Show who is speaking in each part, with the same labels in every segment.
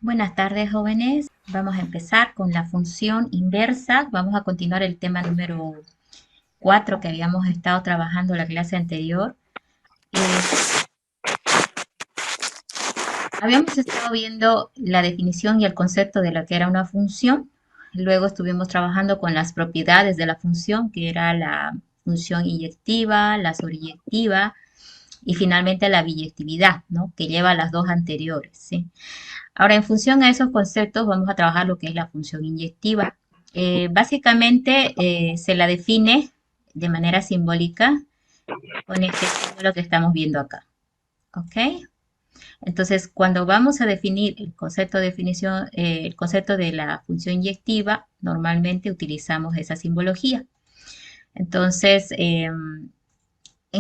Speaker 1: Buenas tardes, jóvenes. Vamos a empezar con la función inversa. Vamos a continuar el tema número 4 que habíamos estado trabajando la clase anterior. Habíamos estado viendo la definición y el concepto de lo que era una función. Luego estuvimos trabajando con las propiedades de la función, que era la función inyectiva, la sobreyectiva y finalmente la biyectividad, ¿no? Que lleva a las dos anteriores, ¿sí? Ahora, en función a esos conceptos, vamos a trabajar lo que es la función inyectiva. Básicamente, se la define de manera simbólica con este símbolo que estamos viendo acá. ¿Ok? Entonces, cuando vamos a definir el concepto de definición, el concepto de la función inyectiva, normalmente utilizamos esa simbología. Entonces, ¿en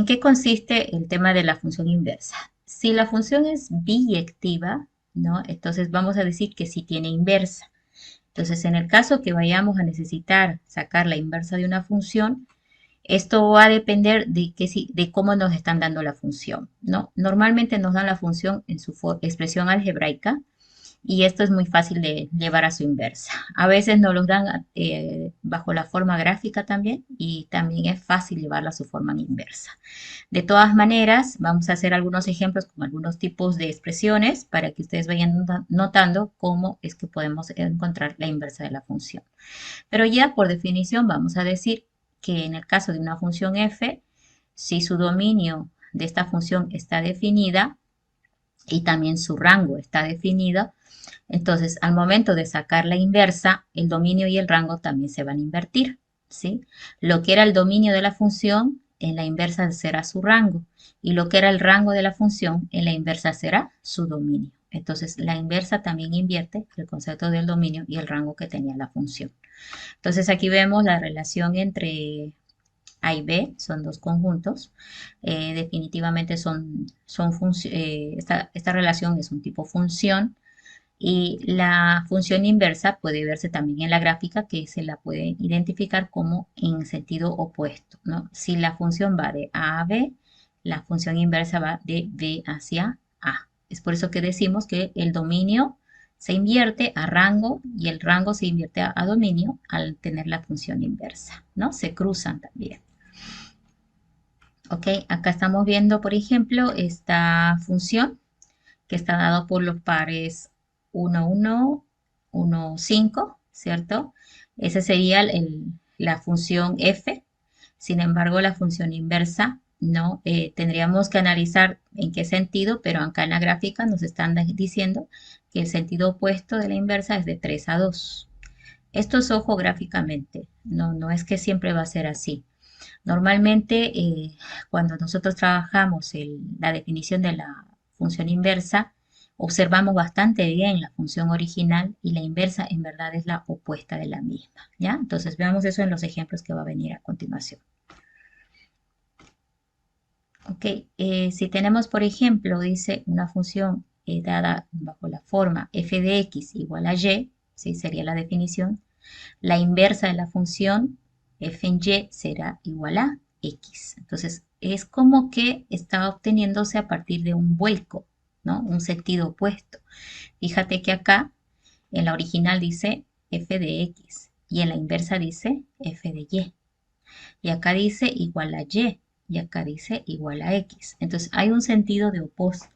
Speaker 1: qué consiste el tema de la función inversa? Si la función es biyectiva, ¿no? Entonces vamos a decir que sí tiene inversa. Entonces, en el caso que vayamos a necesitar sacar la inversa de una función, esto va a depender de, de cómo nos están dando la función, ¿no? Normalmente nos dan la función en su expresión algebraica, y esto es muy fácil de llevar a su inversa. A veces nos los dan bajo la forma gráfica también, y también es fácil llevarla a su forma inversa. De todas maneras, vamos a hacer algunos ejemplos con algunos tipos de expresiones para que ustedes vayan notando cómo es que podemos encontrar la inversa de la función. Pero ya por definición vamos a decir que en el caso de una función f, si su dominio de esta función está definida y también su rango está definido, entonces al momento de sacar la inversa, el dominio y el rango también se van a invertir, ¿sí? Lo que era el dominio de la función, en la inversa será su rango, y lo que era el rango de la función, en la inversa será su dominio. Entonces la inversa también invierte el concepto del dominio y el rango que tenía la función. Entonces aquí vemos la relación entre A y B, son dos conjuntos. Definitivamente esta relación es un tipo función, y la función inversa puede verse también en la gráfica, que se la puede identificar como en sentido opuesto, ¿no? Si la función va de A a B, la función inversa va de B hacia A. Es por eso que decimos que el dominio se invierte a rango y el rango se invierte a dominio al tener la función inversa, ¿no? Se cruzan también. Ok, acá estamos viendo, por ejemplo, esta función que está dado por los pares 1, 1, 1, 5, ¿cierto? Esa sería la función f. Sin embargo, la función inversa no tendríamos que analizar en qué sentido, pero acá en la gráfica nos están diciendo que el sentido opuesto de la inversa es de 3 a 2. Esto es ojo gráficamente, no es que siempre va a ser así. Normalmente, cuando nosotros trabajamos la definición de la función inversa, observamos bastante bien la función original, y la inversa en verdad es la opuesta de la misma, ¿ya? Entonces veamos eso en los ejemplos que va a venir a continuación. Ok, si tenemos, por ejemplo, dice una función dada bajo la forma f de x igual a y, ¿sí? Sería la definición. La inversa de la función f en y será igual a x. Entonces, es como que está obteniéndose a partir de un vuelco, ¿no? Un sentido opuesto. Fíjate que acá en la original dice f de x y en la inversa dice f de y. Y acá dice igual a y acá dice igual a x. Entonces, hay un sentido de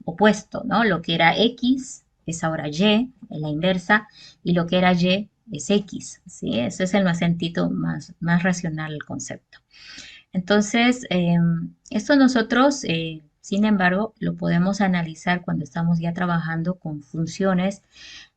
Speaker 1: opuesto, ¿no? Lo que era x es ahora y en la inversa, y lo que era y es x, ¿sí? Ese es el sentido más racional del concepto. Entonces, esto nosotros, sin embargo, lo podemos analizar cuando estamos ya trabajando con funciones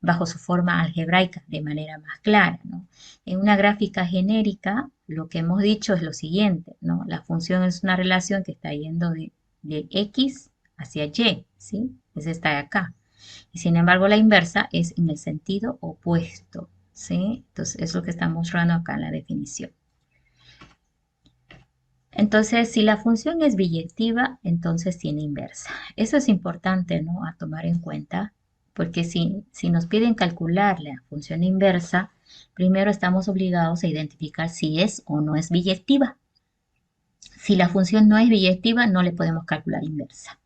Speaker 1: bajo su forma algebraica de manera más clara, ¿no? En una gráfica genérica, lo que hemos dicho es lo siguiente, ¿no? La función es una relación que está yendo de x hacia y, ¿sí? Es esta de acá. Y sin embargo, la inversa es en el sentido opuesto, ¿sí? Entonces, es lo que está mostrando acá en la definición. Entonces, si la función es biyectiva, entonces tiene inversa. Eso es importante, ¿no? A tomar en cuenta, porque si nos piden calcular la función inversa, primero estamos obligados a identificar si es o no es biyectiva. Si la función no es biyectiva, no le podemos calcular inversa,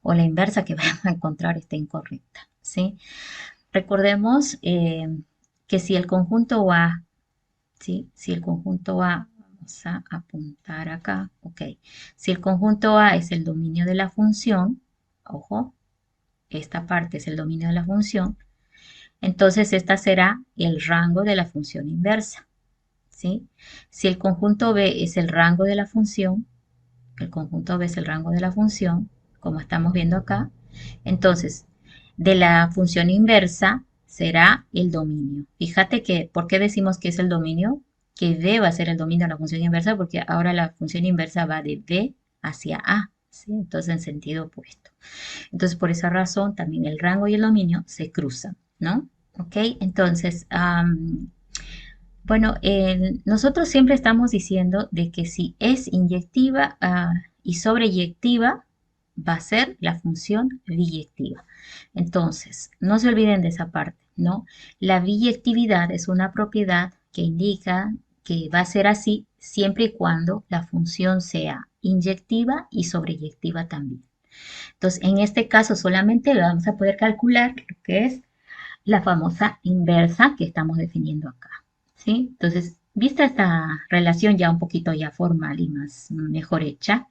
Speaker 1: o la inversa que vamos a encontrar está incorrecta, ¿sí? recordemos que si el conjunto A, ¿sí? Si el conjunto A, vamos a apuntar acá, ok. Si el conjunto A es el dominio de la función, ojo, esta parte es el dominio de la función, entonces esta será el rango de la función inversa, ¿sí? Si el conjunto B es el rango de la función, el conjunto B es el rango de la función, como estamos viendo acá, entonces de la función inversa será el dominio. Fíjate que, ¿por qué decimos que es el dominio? Que B va a ser el dominio de la función inversa porque ahora la función inversa va de B hacia A, ¿sí? Entonces en sentido opuesto. Entonces por esa razón también el rango y el dominio se cruzan, ¿no? Ok, entonces, bueno, nosotros siempre estamos diciendo de que si es inyectiva y sobreyectiva, va a ser la función biyectiva. Entonces, no se olviden de esa parte, ¿no? La biyectividad es una propiedad que indica que va a ser así siempre y cuando la función sea inyectiva y sobreyectiva también. Entonces, en este caso solamente vamos a poder calcular lo que es la famosa inversa que estamos definiendo acá, ¿sí? Entonces, vista esta relación ya un poquito ya formal y más mejor hecha,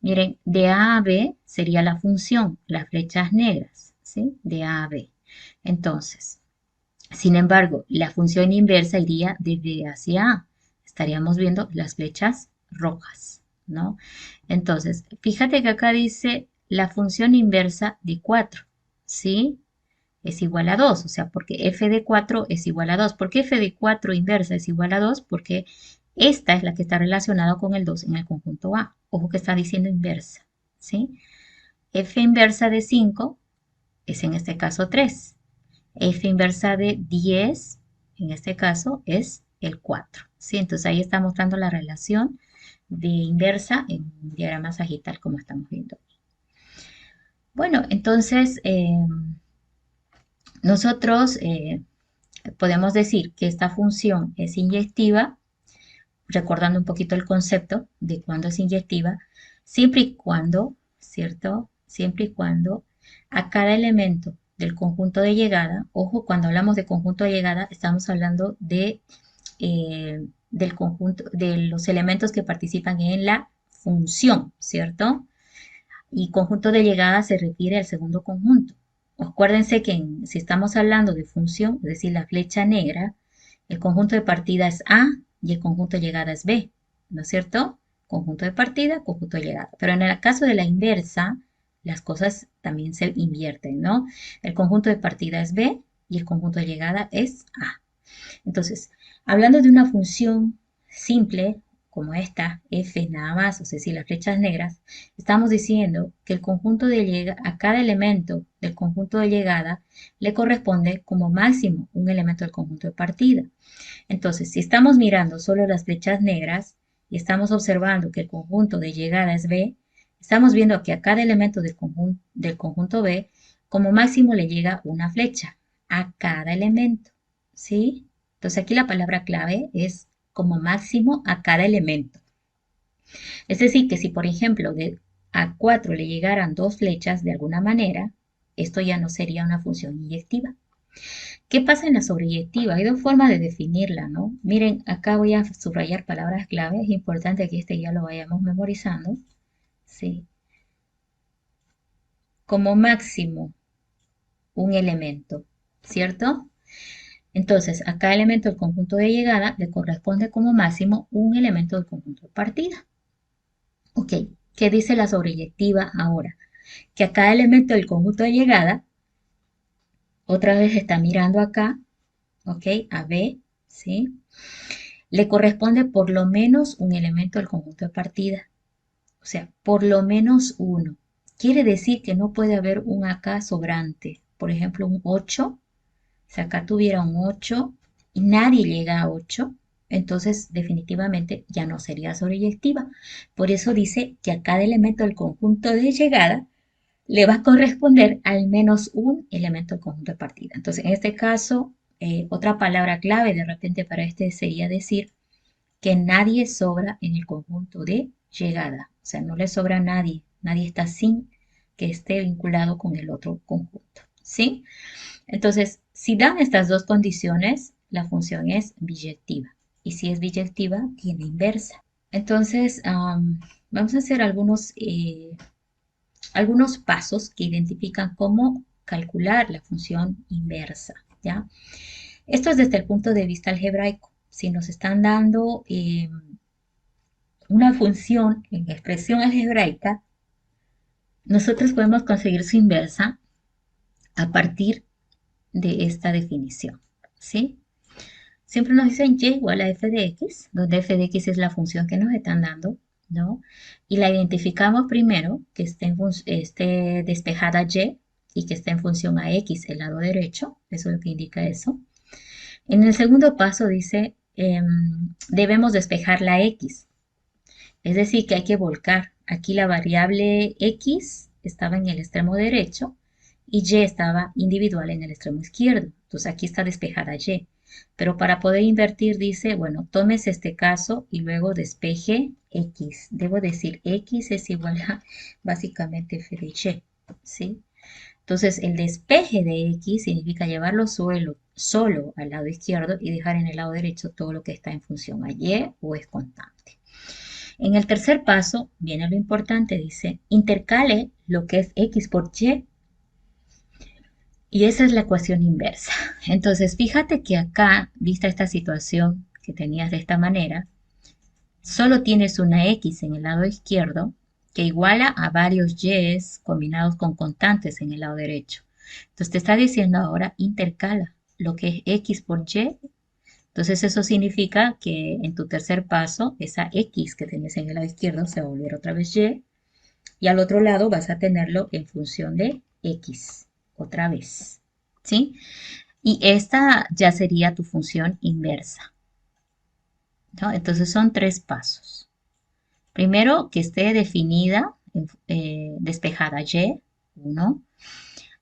Speaker 1: miren, de A a B sería la función, las flechas negras, ¿sí? De A a B. Entonces, sin embargo, la función inversa iría de B hacia A. Estaríamos viendo las flechas rojas, ¿no? Entonces, fíjate que acá dice la función inversa de 4, ¿sí? Es igual a 2, o sea, porque f de 4 es igual a 2. ¿Por qué f de 4 inversa es igual a 2? Porque esta es la que está relacionada con el 2 en el conjunto A. Ojo que está diciendo inversa, ¿sí? F inversa de 5 es en este caso 3. F inversa de 10, en este caso, es el 4, ¿sí? Entonces ahí está mostrando la relación de inversa en un diagrama sagital como estamos viendo. Bueno, entonces nosotros podemos decir que esta función es inyectiva, recordando un poquito el concepto de cuándo es inyectiva, siempre y cuando, ¿cierto? Siempre y cuando a cada elemento del conjunto de llegada, ojo, cuando hablamos de conjunto de llegada, estamos hablando del conjunto, de los elementos que participan en la función, ¿cierto? Y conjunto de llegada se refiere al segundo conjunto. Acuérdense que si estamos hablando de función, es decir, la flecha negra, el conjunto de partida es A y el conjunto de llegada es B, ¿no es cierto? Conjunto de partida, conjunto de llegada. Pero en el caso de la inversa, las cosas también se invierten, ¿no? El conjunto de partida es B y el conjunto de llegada es A. Entonces, hablando de una función simple como esta, f nada más, o sea, si las flechas negras, estamos diciendo que el conjunto de llegada, a cada elemento del conjunto de llegada le corresponde como máximo un elemento del conjunto de partida. Entonces, si estamos mirando solo las flechas negras y estamos observando que el conjunto de llegada es B, estamos viendo que a cada elemento del conjunto B, como máximo le llega una flecha a cada elemento, ¿sí? Entonces aquí la palabra clave es como máximo a cada elemento. Es decir, que si por ejemplo a 4 le llegaran dos flechas de alguna manera, esto ya no sería una función inyectiva. ¿Qué pasa en la sobreyectiva? Hay dos formas de definirla, ¿no? Miren, acá voy a subrayar palabras clave. Es importante que este ya lo vayamos memorizando. Sí. Como máximo un elemento, ¿cierto? Entonces, a cada elemento del conjunto de llegada le corresponde como máximo un elemento del conjunto de partida. Ok, ¿qué dice la sobreyectiva ahora? Que a cada elemento del conjunto de llegada, otra vez está mirando acá, ok, a B, ¿sí? Le corresponde por lo menos un elemento del conjunto de partida. O sea, por lo menos uno. Quiere decir que no puede haber un acá sobrante. Por ejemplo, un 8. Si acá tuviera un 8 y nadie llega a 8, entonces definitivamente ya no sería sobreyectiva. Por eso dice que a cada elemento del conjunto de llegada le va a corresponder al menos un elemento del conjunto de partida. Entonces, en este caso, otra palabra clave de repente para este sería decir que nadie sobra en el conjunto de llegada. O sea, no le sobra a nadie. Nadie está sin que esté vinculado con el otro conjunto. ¿sí? Entonces, si dan estas dos condiciones, la función es biyectiva. Y si es biyectiva, tiene inversa. Entonces, vamos a hacer algunos pasos que identifican cómo calcular la función inversa, ¿ya? Esto es desde el punto de vista algebraico. Si nos están dando una función en expresión algebraica, nosotros podemos conseguir su inversa a partir de esta definición, ¿sí? Siempre nos dicen y igual a f de x, donde f de x es la función que nos están dando, ¿no? Y la identificamos primero, que esté despejada y que esté en función a x, el lado derecho, eso es lo que indica eso. En el segundo paso dice, debemos despejar la x, es decir, que hay que volcar. Aquí la variable x estaba en el extremo derecho y y estaba individual en el extremo izquierdo. Entonces aquí está despejada y. Pero para poder invertir dice, bueno, tomes este caso y luego despeje x. Debo decir x es igual a básicamente f de y, ¿sí? Entonces el despeje de x significa llevarlo solo al lado izquierdo y dejar en el lado derecho todo lo que está en función a y o es constante. En el tercer paso viene lo importante, dice, intercale lo que es x por y esa es la ecuación inversa. Entonces, fíjate que acá, vista esta situación que tenías de esta manera, solo tienes una x en el lado izquierdo que iguala a varios y's combinados con constantes en el lado derecho. Entonces, te está diciendo ahora intercala lo que es x por y. Entonces eso significa que en tu tercer paso, esa X que tenías en el lado izquierdo se va a volver otra vez y al otro lado vas a tenerlo en función de X, otra vez, ¿sí? Y esta ya sería tu función inversa, ¿no? Entonces son tres pasos. Primero, que esté definida, despejada Y, 1.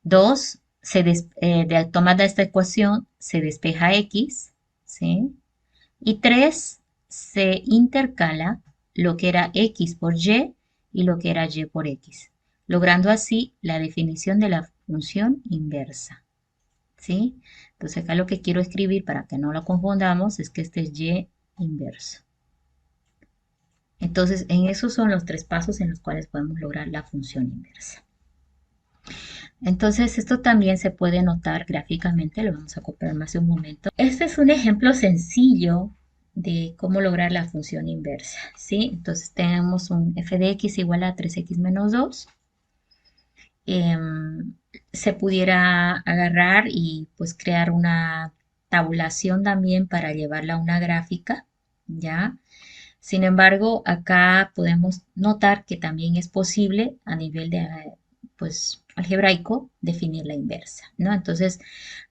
Speaker 1: 2, de tomada esta ecuación, se despeja X, ¿sí? Y 3, se intercala lo que era x por y lo que era y por x, logrando así la definición de la función inversa, ¿sí? Entonces acá lo que quiero escribir para que no lo confundamos es que este es y inverso. Entonces, en esos son los tres pasos en los cuales podemos lograr la función inversa. Entonces, esto también se puede notar gráficamente, lo vamos a copiar más de un momento. Este es un ejemplo sencillo de cómo lograr la función inversa, ¿sí? Entonces, tenemos un f de x igual a 3x menos 2. Se pudiera agarrar y pues crear una tabulación también para llevarla a una gráfica, ¿ya? Sin embargo, acá podemos notar que también es posible a nivel de, pues, algebraico definir la inversa, ¿no? Entonces,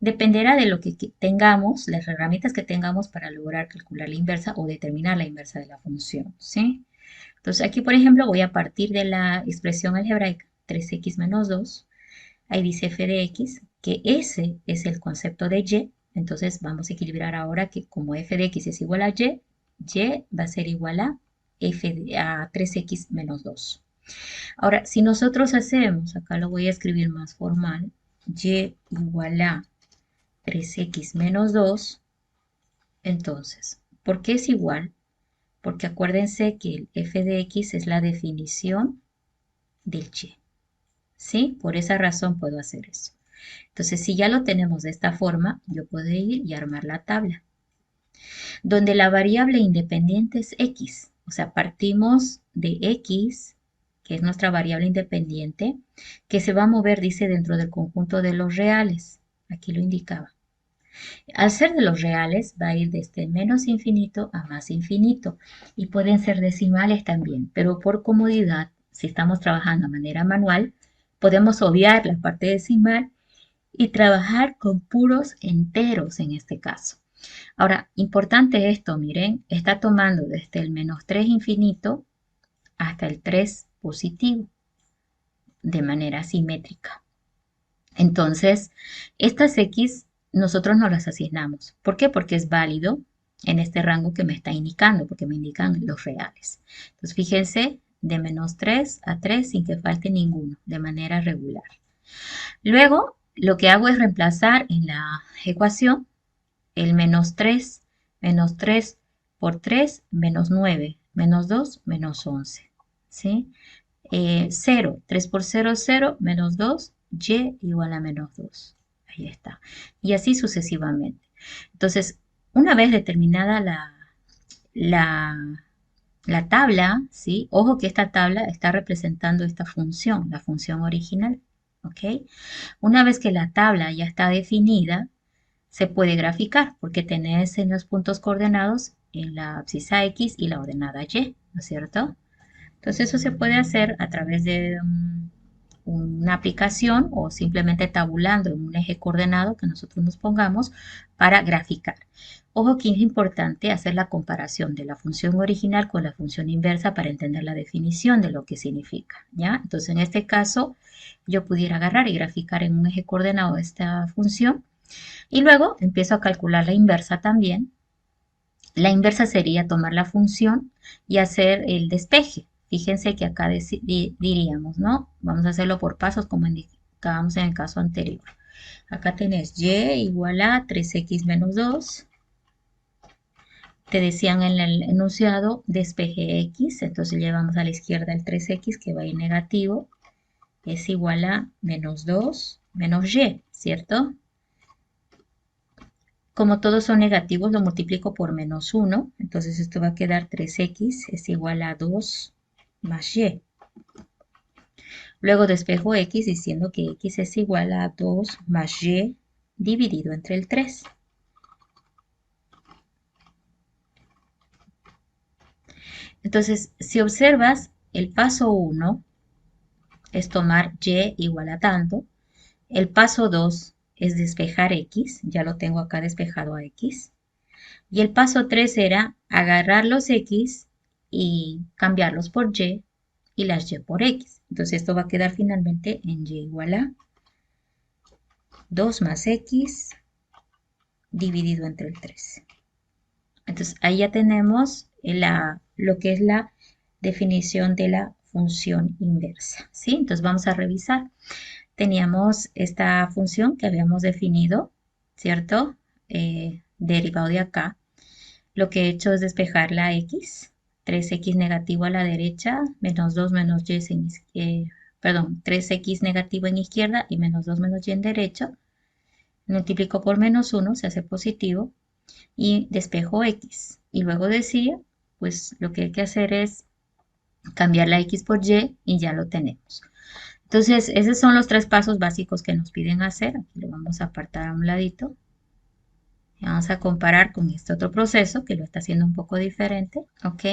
Speaker 1: dependerá de lo que tengamos, las herramientas que tengamos para lograr calcular la inversa o determinar la inversa de la función, ¿sí? Entonces, aquí, por ejemplo, voy a partir de la expresión algebraica 3x menos 2. Ahí dice f de x, que ese es el concepto de y. Entonces, vamos a equilibrar ahora que como f de x es igual a y va a ser igual a, a 3x menos 2. Ahora, si nosotros hacemos, acá lo voy a escribir más formal, y igual a 3x menos 2, entonces, ¿por qué es igual? Porque acuérdense que el f de x es la definición del y, ¿sí? Por esa razón puedo hacer eso. Entonces, si ya lo tenemos de esta forma, yo puedo ir y armar la tabla, donde la variable independiente es x. O sea, partimos de x, que es nuestra variable independiente, que se va a mover, dice, dentro del conjunto de los reales. Aquí lo indicaba. Al ser de los reales, va a ir desde menos infinito a más infinito. Y pueden ser decimales también, pero por comodidad, si estamos trabajando de manera manual, podemos obviar la parte decimal y trabajar con puros enteros en este caso. Ahora, importante esto, miren, está tomando desde el menos 3 infinito hasta el 3 positivo de manera simétrica. Entonces, estas X nosotros no las asignamos. ¿Por qué? Porque es válido en este rango que me está indicando, porque me indican los reales. Entonces, fíjense, de menos 3 a 3 sin que falte ninguno, de manera regular. Luego, lo que hago es reemplazar en la ecuación el menos 3 por 3, menos 9, menos 2, menos 11, ¿sí? 0, 3 por 0, 0, menos 2, y igual a menos 2. Ahí está. Y así sucesivamente. Entonces, una vez determinada la, la tabla, ¿sí? Ojo que esta tabla está representando esta función, la función original, ¿ok? Una vez que la tabla ya está definida, se puede graficar porque tenés en los puntos coordenados en la abscisa X y la ordenada Y, ¿no es cierto? Entonces eso se puede hacer a través de una aplicación o simplemente tabulando en un eje coordenado que nosotros nos pongamos para graficar. Ojo que es importante hacer la comparación de la función original con la función inversa para entender la definición de lo que significa, ¿ya? Entonces en este caso yo pudiera agarrar y graficar en un eje coordenado esta función y luego empiezo a calcular la inversa también. La inversa sería tomar la función y hacer el despeje. Fíjense que acá diríamos, ¿no? Vamos a hacerlo por pasos como indicábamos en el caso anterior. Acá tenés y igual a 3x menos 2. Te decían en el enunciado despeje x, entonces llevamos a la izquierda el 3x que va a ir negativo. Es igual a menos 2 menos y, ¿cierto? Como todos son negativos, lo multiplico por menos 1. Entonces esto va a quedar 3x es igual a 2 más y. Luego despejo x diciendo que x es igual a 2 más y dividido entre el 3. Entonces, si observas, el paso 1 es tomar y igual a tanto. El paso 2 es despejar x. Ya lo tengo acá despejado a x. Y el paso 3 era agarrar los x y cambiarlos por y las y por x. Entonces esto va a quedar finalmente en y igual a 2 más x dividido entre el 3. Entonces ahí ya tenemos lo que es la definición de la función inversa, ¿sí? Entonces vamos a revisar. Teníamos esta función que habíamos definido, ¿cierto? Derivado de acá. Lo que he hecho es despejar la x, 3x negativo a la derecha, menos 2 menos y, perdón, 3x negativo en izquierda y menos 2 menos y en derecha. Multiplico por menos 1, se hace positivo, y despejo x. Y luego decía, pues lo que hay que hacer es cambiar la x por y ya lo tenemos. Entonces, esos son los tres pasos básicos que nos piden hacer. Aquí lo vamos a apartar a un ladito. Vamos a comparar con este otro proceso que lo está haciendo un poco diferente, ¿ok?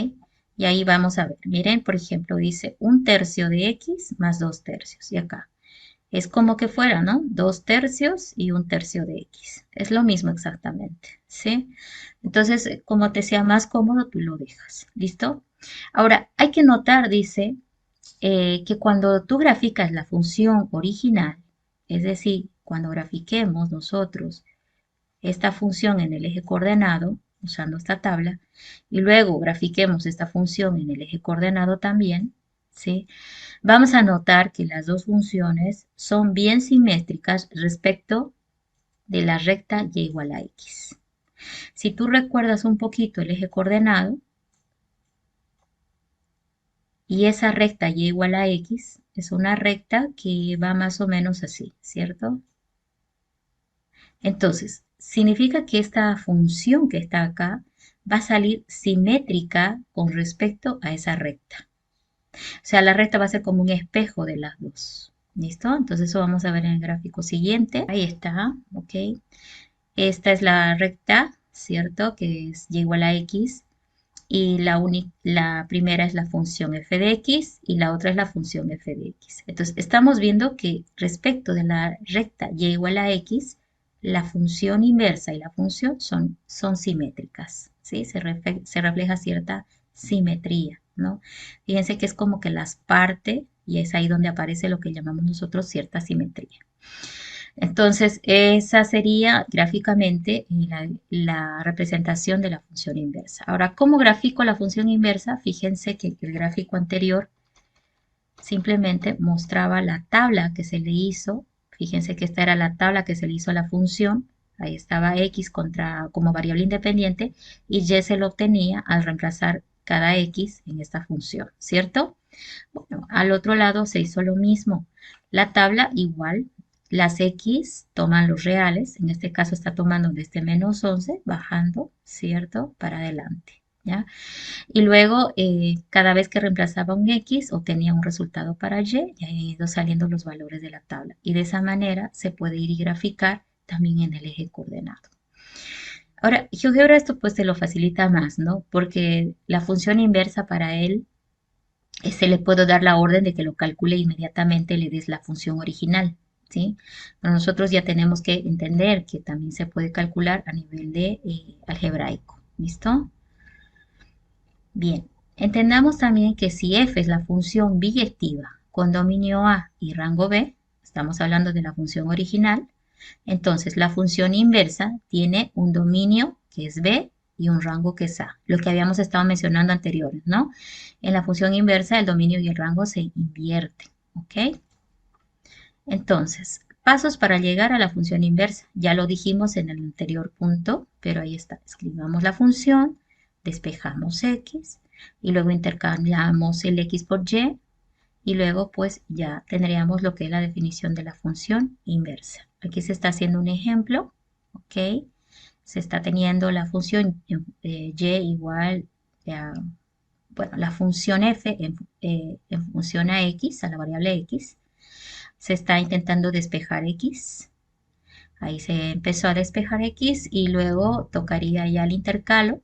Speaker 1: Y ahí vamos a ver. Miren, por ejemplo, dice 1/3 de x más 2/3. Y acá es como que fuera, ¿no? 2/3 y 1/3 de x. Es lo mismo exactamente, ¿sí? Entonces, como te sea más cómodo, tú lo dejas. ¿Listo? Ahora, hay que notar, dice, que cuando tú graficas la función original, es decir, cuando grafiquemos nosotros esta función en el eje coordenado, usando esta tabla, y luego grafiquemos esta función en el eje coordenado también, ¿sí? Vamos a notar que las dos funciones son bien simétricas respecto de la recta y igual a x. Si tú recuerdas un poquito el eje coordenado y esa recta y igual a x, es una recta que va más o menos así, ¿cierto? Entonces, significa que esta función que está acá va a salir simétrica con respecto a esa recta. O sea, la recta va a ser como un espejo de las dos. ¿Listo? Entonces eso vamos a ver en el gráfico siguiente. Ahí está, ¿ok? Esta es la recta, ¿cierto? Que es y igual a x. Y la primera es la función f de x y la otra es la función f de x. Entonces, estamos viendo que respecto de la recta y igual a x, la función inversa y la función son simétricas, ¿sí? Se refleja cierta simetría, ¿no? Fíjense que es como que las parte y es ahí donde aparece lo que llamamos nosotros cierta simetría. Entonces, esa sería gráficamente la representación de la función inversa. Ahora, ¿cómo grafico la función inversa? Fíjense que el gráfico anterior simplemente mostraba la tabla que se le hizo Fíjense que esta era la tabla que se le hizo a la función. Ahí estaba x como variable independiente y y se lo obtenía al reemplazar cada x en esta función, ¿cierto? Bueno, al otro lado se hizo lo mismo. La tabla igual, las x toman los reales, en este caso está tomando desde -11, bajando, ¿cierto? Para adelante, ¿ya? Y luego, cada vez que reemplazaba un X, obtenía un resultado para y han ido saliendo los valores de la tabla. Y de esa manera se puede ir y graficar también en el eje coordenado. Ahora, GeoGebra esto pues te lo facilita más, ¿no? Porque la función inversa para él, se le puedo dar la orden de que lo calcule inmediatamente, le des la función original, ¿sí? Pero nosotros ya tenemos que entender que también se puede calcular a nivel de algebraico, ¿listo? Bien, entendamos también que si f es la función biyectiva con dominio A y rango B, estamos hablando de la función original, entonces la función inversa tiene un dominio que es B y un rango que es A, lo que habíamos estado mencionando anteriores, ¿no? En la función inversa el dominio y el rango se invierten, ¿ok? Entonces, pasos para llegar a la función inversa. Ya lo dijimos en el anterior punto, pero ahí está. Escribamos la función, despejamos x y luego intercambiamos el x por y luego pues ya tendríamos lo que es la definición de la función inversa. Aquí se está haciendo un ejemplo, ¿ok? Se está teniendo la función y igual a, bueno, la función f en función a x, a la variable x. Se está intentando despejar x. Ahí se empezó a despejar x y luego tocaría ya el intercalo,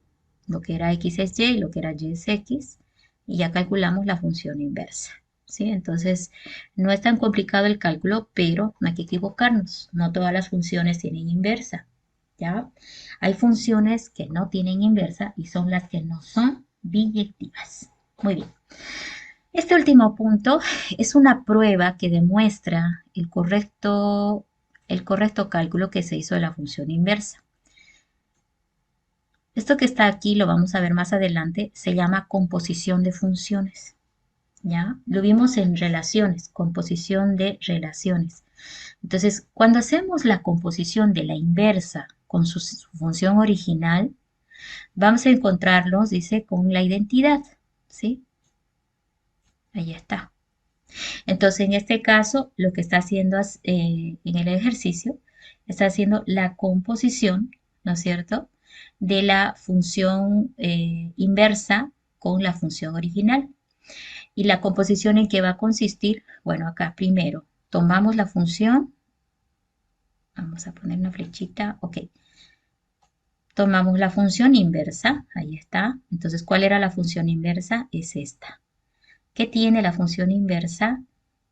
Speaker 1: lo que era x es y y lo que era y es x, y ya calculamos la función inversa, ¿sí? Entonces, no es tan complicado el cálculo, pero no hay que equivocarnos. No todas las funciones tienen inversa, ¿ya? Hay funciones que no tienen inversa y son las que no son biyectivas. Muy bien. Este último punto es una prueba que demuestra el correcto cálculo que se hizo de la función inversa. Esto que está aquí, lo vamos a ver más adelante, se llama composición de funciones. ¿Ya? Lo vimos en relaciones, composición de relaciones. Entonces, cuando hacemos la composición de la inversa con su función original, vamos a encontrarlos, dice, con la identidad, ¿sí? Ahí está. Entonces, en este caso, lo que está haciendo en el ejercicio, está haciendo la composición, ¿no es cierto?, de la función inversa con la función original. ¿Y la composición en qué va a consistir? Bueno, acá primero tomamos la función, vamos a poner una flechita, ok. Tomamos la función inversa, ahí está. Entonces, ¿cuál era la función inversa? Es esta. ¿Qué tiene la función inversa?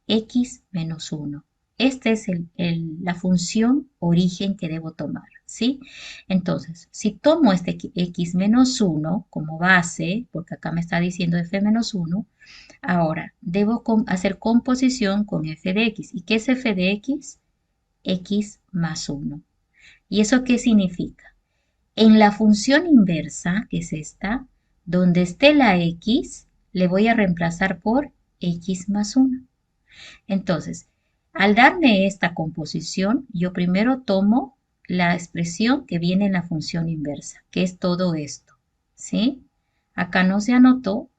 Speaker 1: X menos 1. Esta es la función origen que debo tomar, ¿sí? Entonces, si tomo este x menos 1 como base, porque acá me está diciendo f menos 1, ahora debo hacer composición con f de x. ¿Y qué es f de x? X más 1. ¿Y eso qué significa? En la función inversa, que es esta, donde esté la x, le voy a reemplazar por x más 1. Entonces, al darme esta composición, yo primero tomo la expresión que viene en la función inversa, que es todo esto, ¿sí? Acá no se anotó,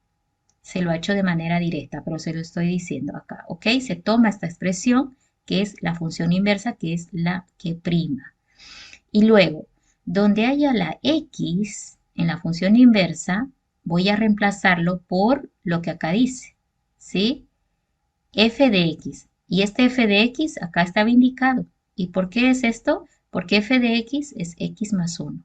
Speaker 1: se lo ha hecho de manera directa, pero se lo estoy diciendo acá, ¿ok? Se toma esta expresión, que es la función inversa, que es la que prima. Y luego, donde haya la x en la función inversa, voy a reemplazarlo por lo que acá dice, ¿sí? F de x. Y este f de x acá estaba indicado. ¿Y por qué es esto? Porque f de x es x más 1.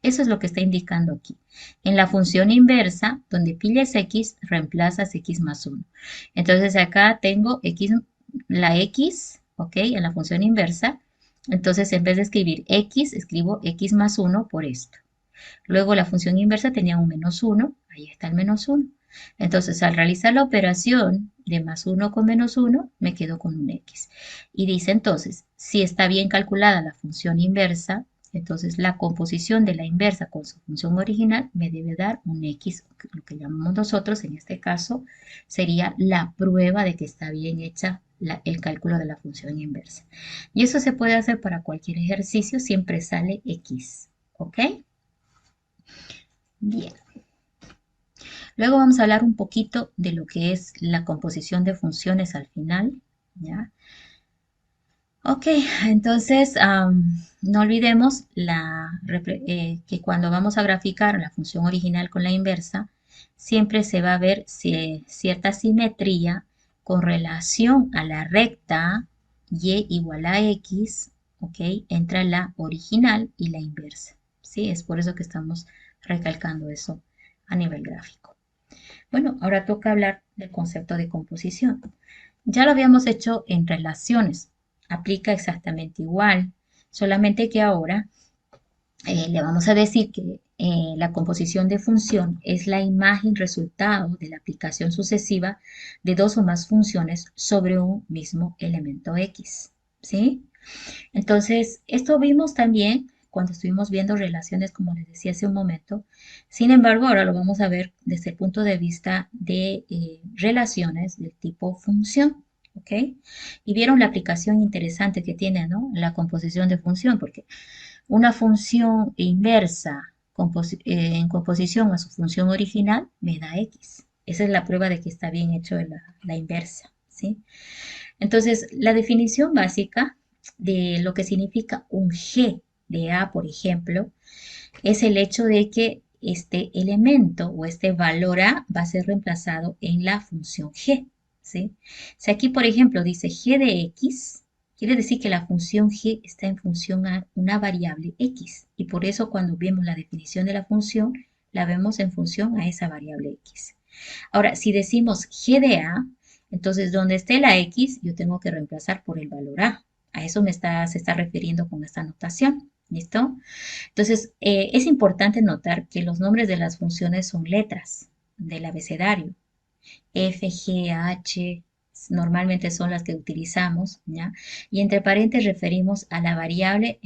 Speaker 1: Eso es lo que está indicando aquí. En la función inversa, donde pilles x, reemplazas x más 1. Entonces acá tengo x, la x, ¿ok? En la función inversa. Entonces en vez de escribir x, escribo x más 1 por esto. Luego la función inversa tenía un menos 1, ahí está el menos 1. Entonces al realizar la operación de más 1 con menos 1, me quedo con un x. Y dice entonces, si está bien calculada la función inversa, entonces la composición de la inversa con su función original me debe dar un X, lo que llamamos nosotros en este caso sería la prueba de que está bien hecha el cálculo de la función inversa. Y eso se puede hacer para cualquier ejercicio, siempre sale X, ¿ok? Bien. Luego vamos a hablar un poquito de lo que es la composición de funciones al final, ¿ya? Ok, entonces no olvidemos que cuando vamos a graficar la función original con la inversa, siempre se va a ver cierta simetría con relación a la recta y igual a x, ok, entre la original y la inversa. ¿Sí? Es por eso que estamos recalcando eso a nivel gráfico. Bueno, ahora toca hablar del concepto de composición. Ya lo habíamos hecho en relaciones, aplica exactamente igual, solamente que ahora le vamos a decir que la composición de función es la imagen resultado de la aplicación sucesiva de dos o más funciones sobre un mismo elemento X, ¿sí? Entonces, esto vimos también cuando estuvimos viendo relaciones, como les decía hace un momento. Sin embargo, ahora lo vamos a ver desde el punto de vista de relaciones del tipo función. ¿Ok? Y vieron la aplicación interesante que tiene, ¿no? La composición de función, porque una función inversa en composición a su función original me da X. Esa es la prueba de que está bien hecho la inversa, ¿sí? Entonces, la definición básica de lo que significa un G de A, por ejemplo, es el hecho de que este elemento o este valor A va a ser reemplazado en la función G, ¿sí? Si aquí, por ejemplo, dice G de X, quiere decir que la función G está en función a una variable X, y por eso cuando vemos la definición de la función, la vemos en función a esa variable X. Ahora, si decimos G de A, entonces donde esté la X, yo tengo que reemplazar por el valor A. A eso se está refiriendo con esta notación. ¿Listo? Entonces, es importante notar que los nombres de las funciones son letras del abecedario. F, G, H, normalmente son las que utilizamos, ¿ya? Y entre paréntesis referimos a la variable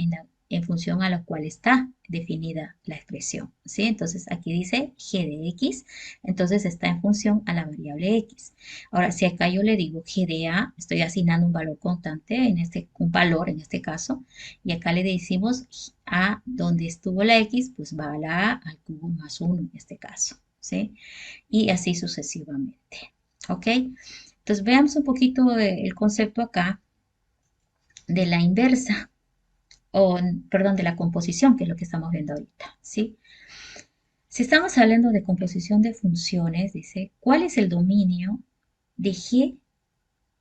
Speaker 1: en función a la cual está definida la expresión, ¿sí? Entonces aquí dice G de X, entonces está en función a la variable X. Ahora, si acá yo le digo G de A, estoy asignando un valor constante, un valor en este caso, y acá le decimos A donde estuvo la X, pues va a la A al cubo más 1 en este caso, ¿sí? Y así sucesivamente. ¿Ok? Entonces veamos un poquito el concepto acá de la inversa, o perdón, de la composición, que es lo que estamos viendo ahorita, ¿sí? Si estamos hablando de composición de funciones, dice, ¿cuál es el dominio de G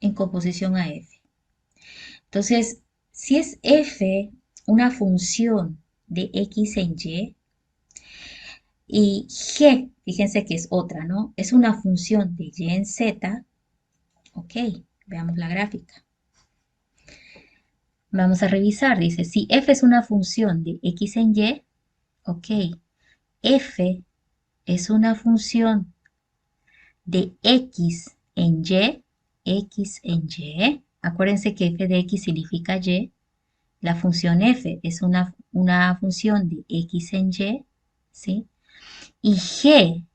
Speaker 1: en composición a F? Entonces, si es F una función de X en y G, fíjense que es otra, ¿no? Es una función de Y en Z, ok, veamos la gráfica. Vamos a revisar, dice, si f es una función de x en y, ok, f es una función de x en y, acuérdense que f de x significa y, la función f es una función de x en y, ¿sí? Y g,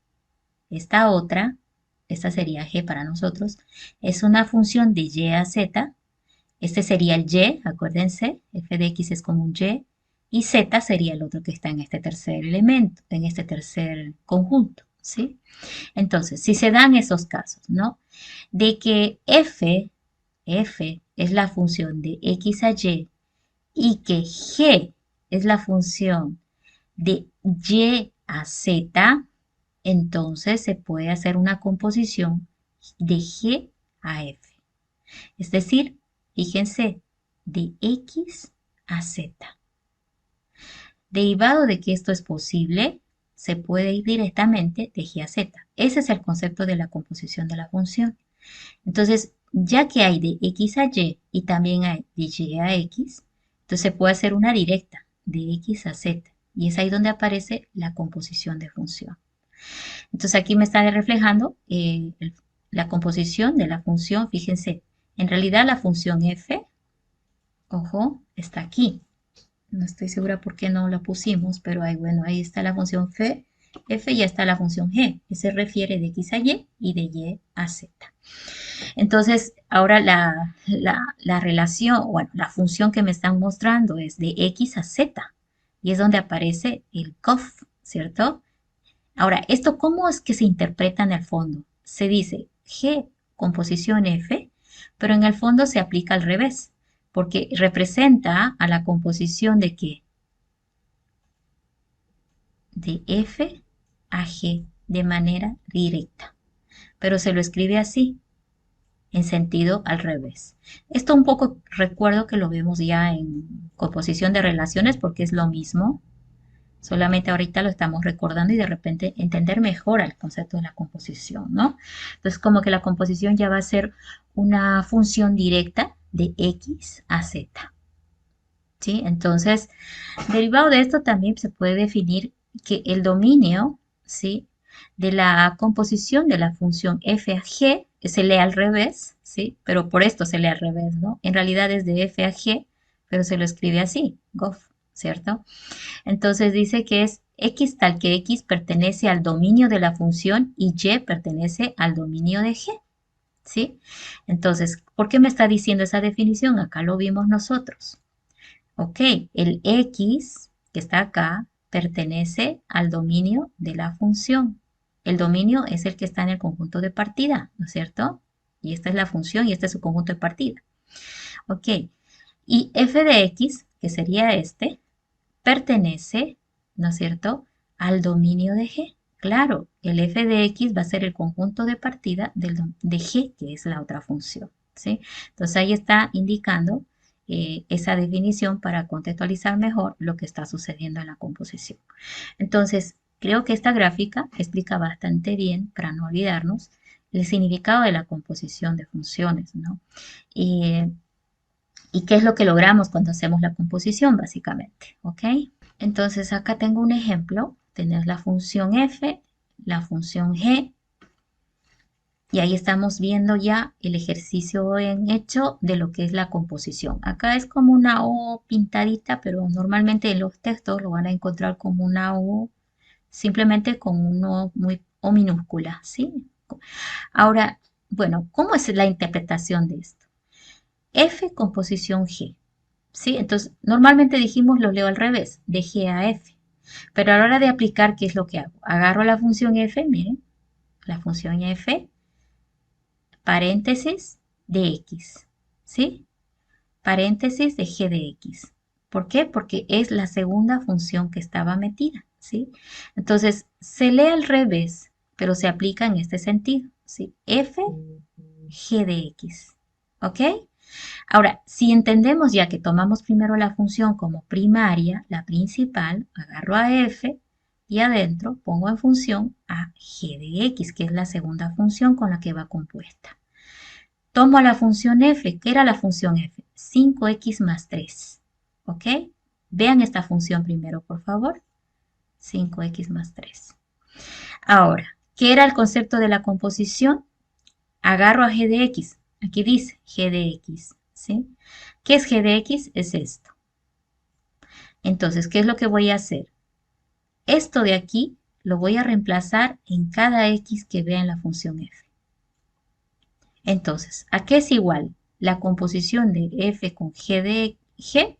Speaker 1: esta otra, esta sería g para nosotros, es una función de y a z. Este sería el y, acuérdense, f de x es como un y z sería el otro que está en este tercer elemento, en este tercer conjunto, ¿sí? Entonces, si se dan esos casos, ¿no? De que f es la función de x a y que g es la función de y a z, entonces se puede hacer una composición de g a f. Es decir, fíjense, de X a Z. Derivado de que esto es posible, se puede ir directamente de G a Z. Ese es el concepto de la composición de la función. Entonces, ya que hay de X a Y también hay de Y a X, entonces se puede hacer una directa de X a Z. Y es ahí donde aparece la composición de función. Entonces aquí me está reflejando la composición de la función. Fíjense, en realidad la función f, ojo, está aquí, No estoy segura por qué no la pusimos, pero ahí, bueno, ahí está la función f y ya está la función g, que se refiere de x a y de y a z. Entonces, ahora la relación, bueno, la función que me están mostrando es de x a z, y es donde aparece el cof, ¿cierto? Ahora, ¿esto cómo es que se interpreta en el fondo? Se dice g composición f, pero en el fondo se aplica al revés, porque representa a la composición de ¿qué? De f a g de manera directa, pero se lo escribe así, en sentido al revés. Esto un poco recuerdo que lo vemos ya en composición de relaciones porque es lo mismo, solamente ahorita lo estamos recordando y de repente entender mejor el concepto de la composición, ¿no? Entonces como que la composición ya va a ser una función directa de x a z, ¿sí? Entonces, derivado de esto también se puede definir que el dominio, ¿sí? De la composición de la función f a g se lee al revés, ¿sí? Pero por esto se lee al revés, ¿no? En realidad es de f a g, pero se lo escribe así, gof, ¿cierto? Entonces dice que es x tal que x pertenece al dominio de la función y y pertenece al dominio de g, ¿sí? Entonces, ¿por qué me está diciendo esa definición? Acá lo vimos nosotros. Ok, el x que está acá pertenece al dominio de la función. El dominio es el que está en el conjunto de partida, ¿no es cierto? Y esta es la función y este es su conjunto de partida. Ok, y f de x, que sería este, pertenece, ¿no es cierto?, al dominio de g. Claro, el f de x va a ser el conjunto de partida de g, que es la otra función, ¿sí? Entonces ahí está indicando esa definición para contextualizar mejor lo que está sucediendo en la composición. Entonces, creo que esta gráfica explica bastante bien, para no olvidarnos, el significado de la composición de funciones, ¿no? Y qué es lo que logramos cuando hacemos la composición, básicamente, ¿ok? Entonces acá tengo un ejemplo, tenés la función f, la función g, y ahí estamos viendo ya el ejercicio en hecho de lo que es la composición. Acá es como una O pintadita, pero normalmente en los textos lo van a encontrar como una O simplemente con un O minúscula, ¿sí? Ahora, bueno, ¿cómo es la interpretación de esto? F composición G, ¿sí? Entonces, normalmente dijimos lo leo al revés, de G a F. Pero a la hora de aplicar, ¿qué es lo que hago? Agarro la función f, miren, la función f, paréntesis de x, ¿sí? Paréntesis de g de x. ¿Por qué? Porque es la segunda función que estaba metida, ¿sí? Entonces, se lee al revés, pero se aplica en este sentido, ¿sí? f, g de x, ¿ok? Ahora, si entendemos ya que tomamos primero la función como primaria, la principal, agarro a f y adentro pongo en función a g de x, que es la segunda función con la que va compuesta. Tomo la función f, ¿qué era la función f? 5x más 3, ¿ok? Vean esta función primero, por favor. 5x más 3. Ahora, ¿qué era el concepto de la composición? Agarro a g de x. Aquí dice g de x, ¿sí? ¿Qué es g de x? Es esto. Entonces, ¿qué es lo que voy a hacer? Esto de aquí lo voy a reemplazar en cada x que vea en la función f. Entonces, ¿a qué es igual? La composición de f con g de g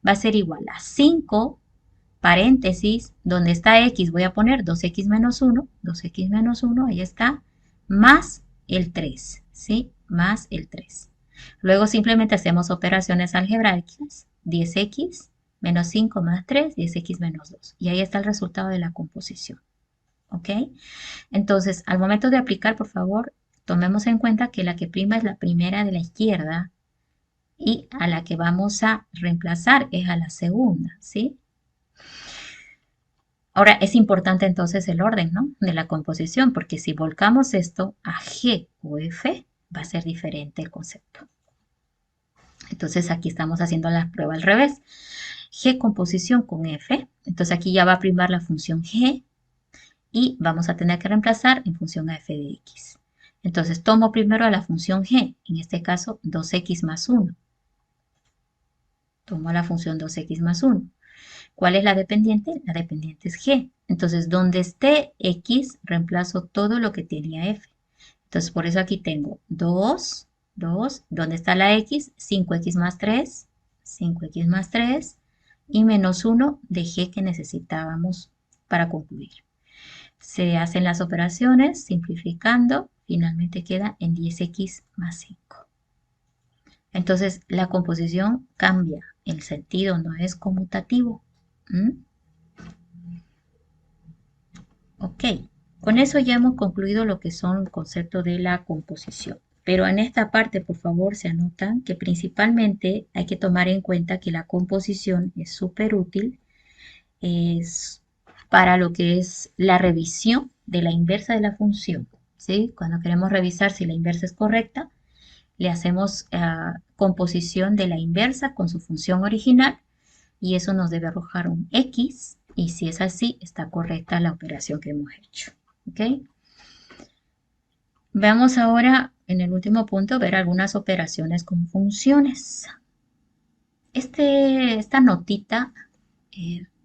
Speaker 1: va a ser igual a 5 paréntesis, donde está x voy a poner 2x menos 1, 2x menos 1, ahí está, más el 3, ¿sí? Más el 3. Luego simplemente hacemos operaciones algebraicas, 10x menos 5 más 3, 10x menos 2. Y ahí está el resultado de la composición, ¿ok? Entonces, al momento de aplicar, por favor, tomemos en cuenta que la que prima es la primera de la izquierda y a la que vamos a reemplazar es a la segunda, ¿sí? Ahora, es importante entonces el orden, ¿no?, de la composición, porque si volcamos esto a G o F, va a ser diferente el concepto. Entonces aquí estamos haciendo la prueba al revés. G composición con F, entonces aquí ya va a primar la función G y vamos a tener que reemplazar en función a f de x. Entonces tomo primero a la función G, en este caso 2x más 1. Tomo la función 2x más 1. ¿Cuál es la dependiente? La dependiente es G. Entonces, donde esté X, reemplazo todo lo que tenía F. Entonces, por eso aquí tengo 2, 2, ¿dónde está la X? 5X más 3, 5X más 3 y menos 1 de G que necesitábamos para concluir. Se hacen las operaciones simplificando, finalmente queda en 10X más 5. Entonces, la composición cambia, el sentido no es conmutativo. ¿Mm? Ok, con eso ya hemos concluido lo que son el concepto de la composición. Pero en esta parte, por favor, se anotan que principalmente hay que tomar en cuenta que la composición es súper útil, es para lo que es la revisión de la inversa de la función. ¿Sí? Cuando queremos revisar si la inversa es correcta, le hacemos composición de la inversa con su función original y eso nos debe arrojar un X y si es así, está correcta la operación que hemos hecho. ¿Ok? Veamos ahora en el último punto ver algunas operaciones con funciones. Esta notita,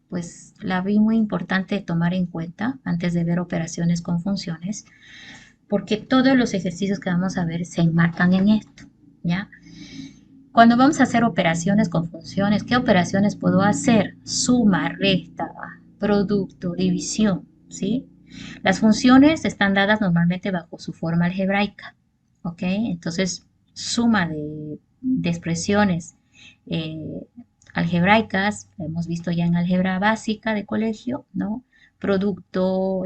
Speaker 1: pues la vi muy importante tomar en cuenta antes de ver operaciones con funciones, porque todos los ejercicios que vamos a ver se enmarcan en esto, ¿ya? Cuando vamos a hacer operaciones con funciones, ¿qué operaciones puedo hacer? Suma, resta, producto, división, ¿sí? Las funciones están dadas normalmente bajo su forma algebraica, ¿ok? Entonces, suma de expresiones eh, algebraicas, lo hemos visto ya en álgebra básica de colegio, ¿no? Producto,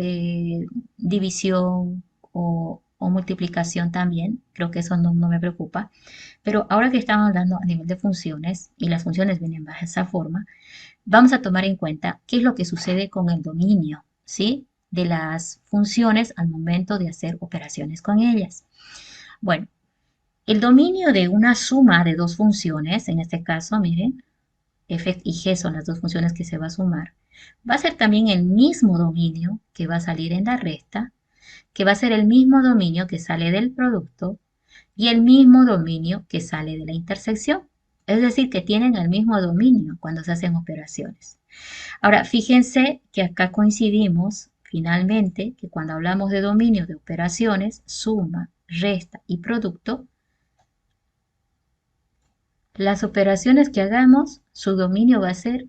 Speaker 1: división o multiplicación también, creo que eso no me preocupa. Pero ahora que estamos hablando a nivel de funciones y las funciones vienen bajo esa forma, vamos a tomar en cuenta qué es lo que sucede con el dominio, ¿sí? De las funciones al momento de hacer operaciones con ellas. Bueno, el dominio de una suma de dos funciones, en este caso, miren, f y g son las dos funciones que se va a sumar, va a ser también el mismo dominio que va a salir en la resta, que va a ser el mismo dominio que sale del producto y el mismo dominio que sale de la intersección. Es decir, que tienen el mismo dominio cuando se hacen operaciones. Ahora, fíjense que acá coincidimos finalmente que cuando hablamos de dominio de operaciones, suma, resta y producto, las operaciones que hagamos, su dominio va a ser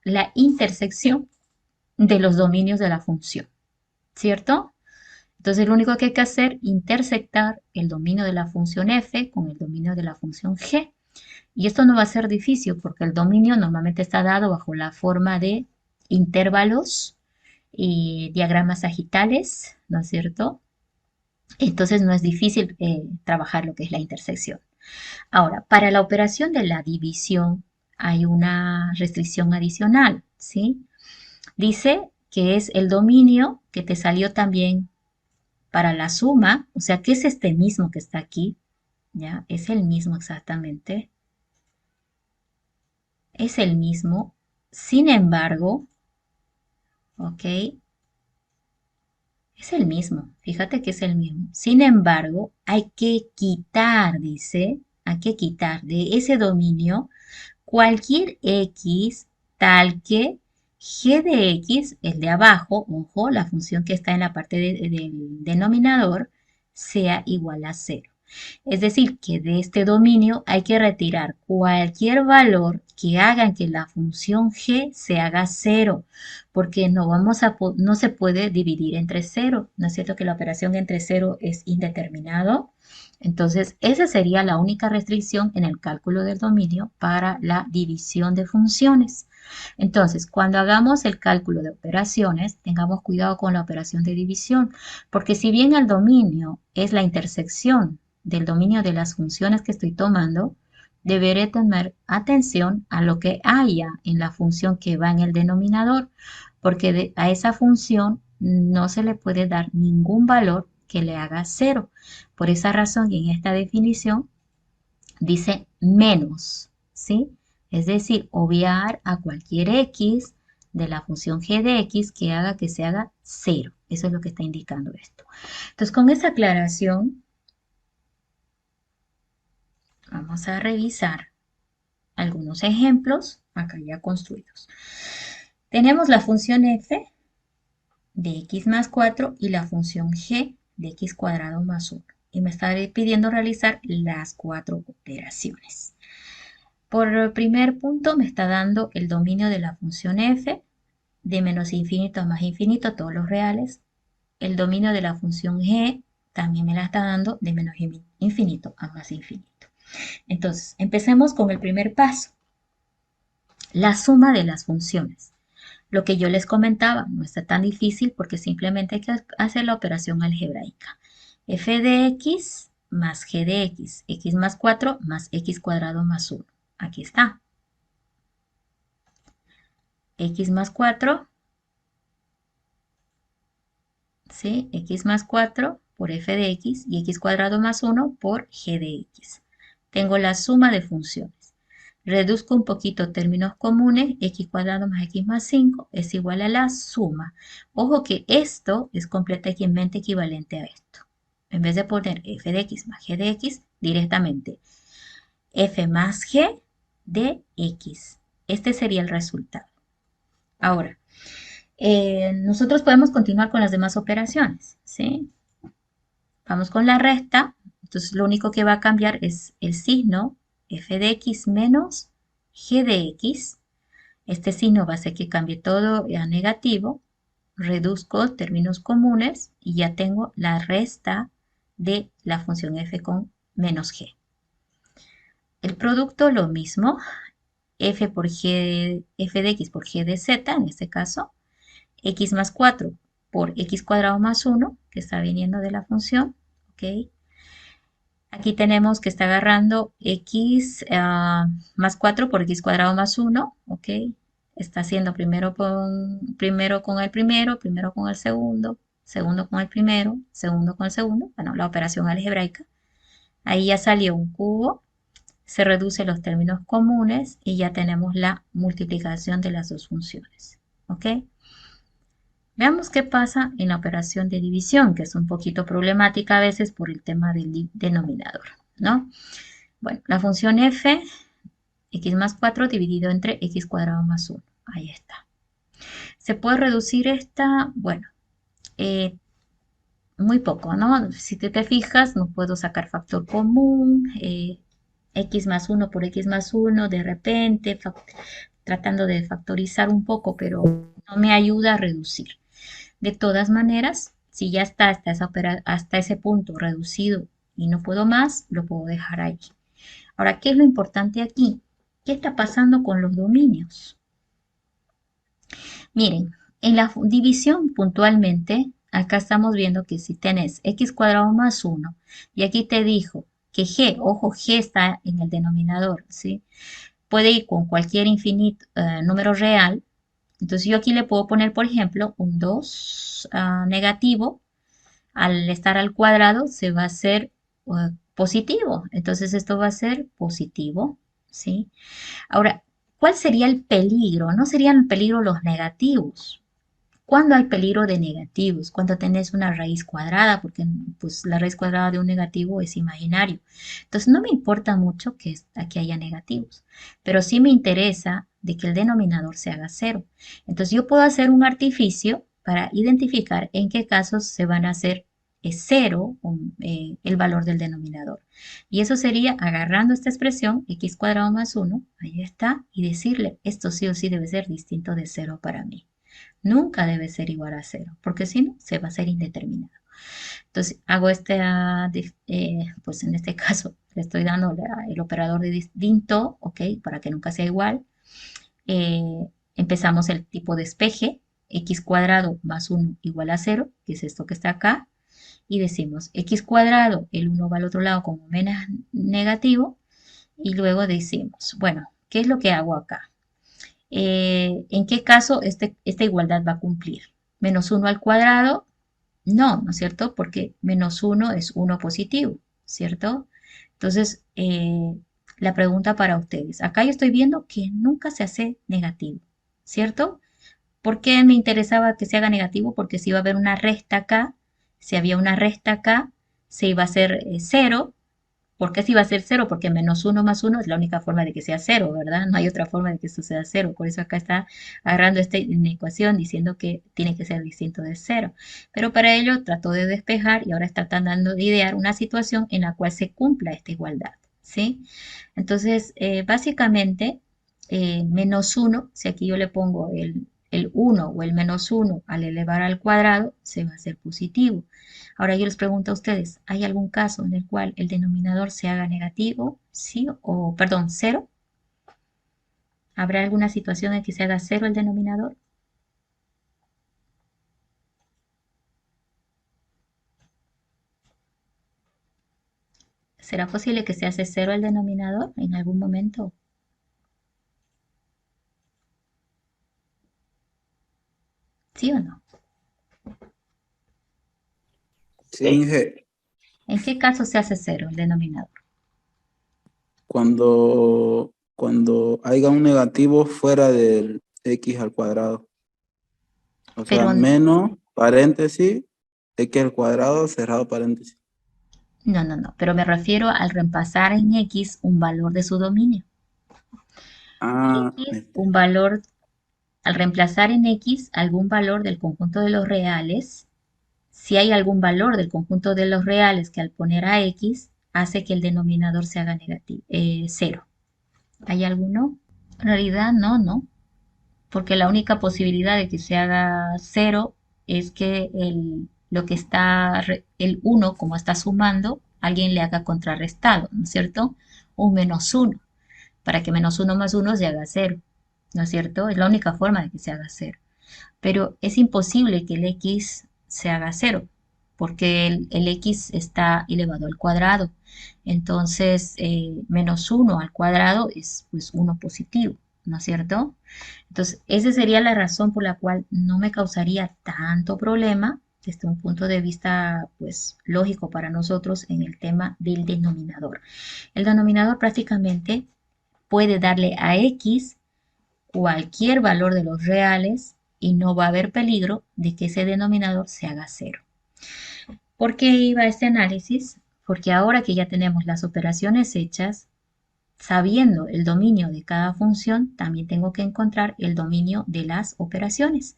Speaker 1: la intersección de los dominios de la función, ¿cierto? Entonces lo único que hay que hacer es intersectar el dominio de la función f con el dominio de la función g. Y esto no va a ser difícil porque el dominio normalmente está dado bajo la forma de intervalos y diagramas sagitales, ¿no es cierto? Entonces no es difícil trabajar lo que es la intersección. Ahora, para la operación de la división hay una restricción adicional, ¿sí? Dice que es el dominio que te salió también para la suma, o sea, que es este mismo que está aquí, ¿ya? Es el mismo exactamente. Es el mismo. Sin embargo, ¿ok? Es el mismo. Fíjate que es el mismo. Sin embargo, hay que quitar, dice, hay que quitar de ese dominio cualquier X tal que g de X, el de abajo, ojo, la función que está en la parte del denominador, sea igual a cero. Es decir, que de este dominio hay que retirar cualquier valor que haga que la función g se haga cero, porque no se puede dividir entre cero. ¿No es cierto que la operación entre cero es indeterminado? Entonces, esa sería la única restricción en el cálculo del dominio para la división de funciones. Entonces, cuando hagamos el cálculo de operaciones, tengamos cuidado con la operación de división, porque si bien el dominio es la intersección del dominio de las funciones que estoy tomando, deberé tener atención a lo que haya en la función que va en el denominador, porque a esa función no se le puede dar ningún valor que le haga cero. Por esa razón, y en esta definición, dice menos, ¿sí? Es decir, obviar a cualquier x de la función g de x que haga que se haga cero. Eso es lo que está indicando esto. Entonces, con esa aclaración, vamos a revisar algunos ejemplos acá ya construidos. Tenemos la función f de x más 4 y la función g de x cuadrado más 1. Y me está pidiendo realizar las cuatro operaciones. Por primer punto me está dando el dominio de la función f de menos infinito a más infinito, todos los reales. El dominio de la función g también me la está dando de menos infinito a más infinito. Entonces, empecemos con el primer paso, la suma de las funciones. Lo que yo les comentaba no está tan difícil porque simplemente hay que hacer la operación algebraica. F de x más g de x más 4 más x cuadrado más 1. Aquí está. X más 4, ¿sí? X más 4 por f de x y x cuadrado más 1 por g de x. Tengo la suma de funciones. Reduzco un poquito términos comunes, x cuadrado más x más 5 es igual a la suma. Ojo que esto es completamente equivalente a esto. En vez de poner f de x más g de x, directamente f más g de x. Este sería el resultado. Ahora, nosotros podemos continuar con las demás operaciones, ¿sí? Vamos con la resta. Entonces, lo único que va a cambiar es el signo f de x menos g de x. Este signo va a hacer que cambie todo a negativo. Reduzco términos comunes y ya tengo la resta de la función f con menos g. El producto lo mismo, f por g, f de x por g de z, en este caso, x más 4 por x cuadrado más 1, que está viniendo de la función, ¿ok? Aquí tenemos que está agarrando x más 4 por x cuadrado más 1, ¿ok? Está haciendo primero con el primero, primero con el segundo, segundo con el primero, segundo con el segundo, bueno, la operación algebraica. Ahí ya salió un cubo, se reducen los términos comunes y ya tenemos la multiplicación de las dos funciones, ¿ok? Veamos qué pasa en la operación de división, que es un poquito problemática a veces por el tema del denominador, ¿no? Bueno, la función f, x más 4 dividido entre x cuadrado más 1. Ahí está. ¿Se puede reducir esta? Bueno, muy poco, ¿no? Si te fijas, no puedo sacar factor común, x más 1 por x más 1, de repente, tratando de factorizar un poco, pero no me ayuda a reducir. De todas maneras, si ya está hasta ese punto reducido y no puedo más, lo puedo dejar ahí. Ahora, ¿qué es lo importante aquí? ¿Qué está pasando con los dominios? Miren, en la división puntualmente, acá estamos viendo que si tenés x cuadrado más 1 y aquí te dijo que g, ojo, g está en el denominador, ¿sí? Puede ir con cualquier infinito número real. Entonces yo aquí le puedo poner, por ejemplo, un 2 negativo. Al estar al cuadrado se va a hacer positivo. Entonces esto va a ser positivo, ¿sí? Ahora, ¿cuál sería el peligro? No serían peligro los negativos. ¿Cuándo hay peligro de negativos? Cuando tenés una raíz cuadrada, porque pues, la raíz cuadrada de un negativo es imaginario. Entonces no me importa mucho que aquí haya negativos, pero sí me interesa de que el denominador se haga cero. Entonces yo puedo hacer un artificio para identificar en qué casos se van a hacer cero el valor del denominador. Y eso sería agarrando esta expresión x cuadrado más 1, ahí está, y decirle esto sí o sí debe ser distinto de cero para mí. Nunca debe ser igual a cero, porque si no, se va a ser indeterminado. Entonces, hago pues en este caso, le estoy dando el operador de distinto, ¿ok? Para que nunca sea igual. Empezamos el tipo de despeje, x cuadrado más 1 igual a 0, que es esto que está acá. Y decimos x cuadrado, el 1 va al otro lado como menos negativo. Y luego decimos, bueno, ¿qué es lo que hago acá? ¿En qué caso esta igualdad va a cumplir? Menos 1 al cuadrado, no, ¿no es cierto? Porque menos 1 es 1 positivo, ¿cierto? Entonces, la pregunta para ustedes. Acá yo estoy viendo que nunca se hace negativo, ¿cierto? ¿Por qué me interesaba que se haga negativo? Porque si iba a haber una resta acá, si había una resta acá, se iba a hacer 0, ¿Por qué si va a ser cero? Porque menos uno más uno es la única forma de que sea cero, ¿verdad? No hay otra forma de que esto sea cero. Por eso acá está agarrando esta ecuación diciendo que tiene que ser distinto de cero. Pero para ello trató de despejar y ahora está tratando de idear una situación en la cual se cumpla esta igualdad, ¿sí? Entonces, básicamente, menos uno, si aquí yo le pongo el uno o el menos uno al elevar al cuadrado, se va a hacer positivo. Ahora yo les pregunto a ustedes, ¿hay algún caso en el cual el denominador se haga negativo? ¿Sí? O, perdón, cero. ¿Habrá alguna situación en que se haga cero el denominador? ¿Será posible que se hace cero el denominador en algún momento? ¿Sí o no?
Speaker 2: Sí, Inge,
Speaker 1: ¿En qué caso se hace cero el denominador?
Speaker 2: cuando haya un negativo fuera del x al cuadrado. O sea,
Speaker 1: Pero
Speaker 2: menos paréntesis, x al cuadrado, cerrado paréntesis.
Speaker 1: no, no, no. Pero me refiero al reemplazar en X un valor de su dominio.
Speaker 2: Ah,
Speaker 1: X, un valor, al reemplazar en X algún valor del conjunto de los reales, si hay algún valor del conjunto de los reales que al poner a X hace que el denominador se haga negativo, cero. ¿Hay alguno? En realidad no, no, porque la única posibilidad de que se haga cero es que lo que está, el uno como está sumando, alguien le haga contrarrestado, ¿no es cierto? Un menos uno, para que menos uno más uno se haga cero, ¿no es cierto? Es la única forma de que se haga cero. Pero es imposible que el x se haga cero, porque el x está elevado al cuadrado. Entonces, menos uno al cuadrado es pues uno positivo, ¿no es cierto? Entonces, esa sería la razón por la cual no me causaría tanto problema desde un punto de vista pues lógico para nosotros en el tema del denominador. El denominador prácticamente puede darle a x cualquier valor de los reales y no va a haber peligro de que ese denominador se haga cero. ¿Por qué iba este análisis? Porque ahora que ya tenemos las operaciones hechas, sabiendo el dominio de cada función, también tengo que encontrar el dominio de las operaciones.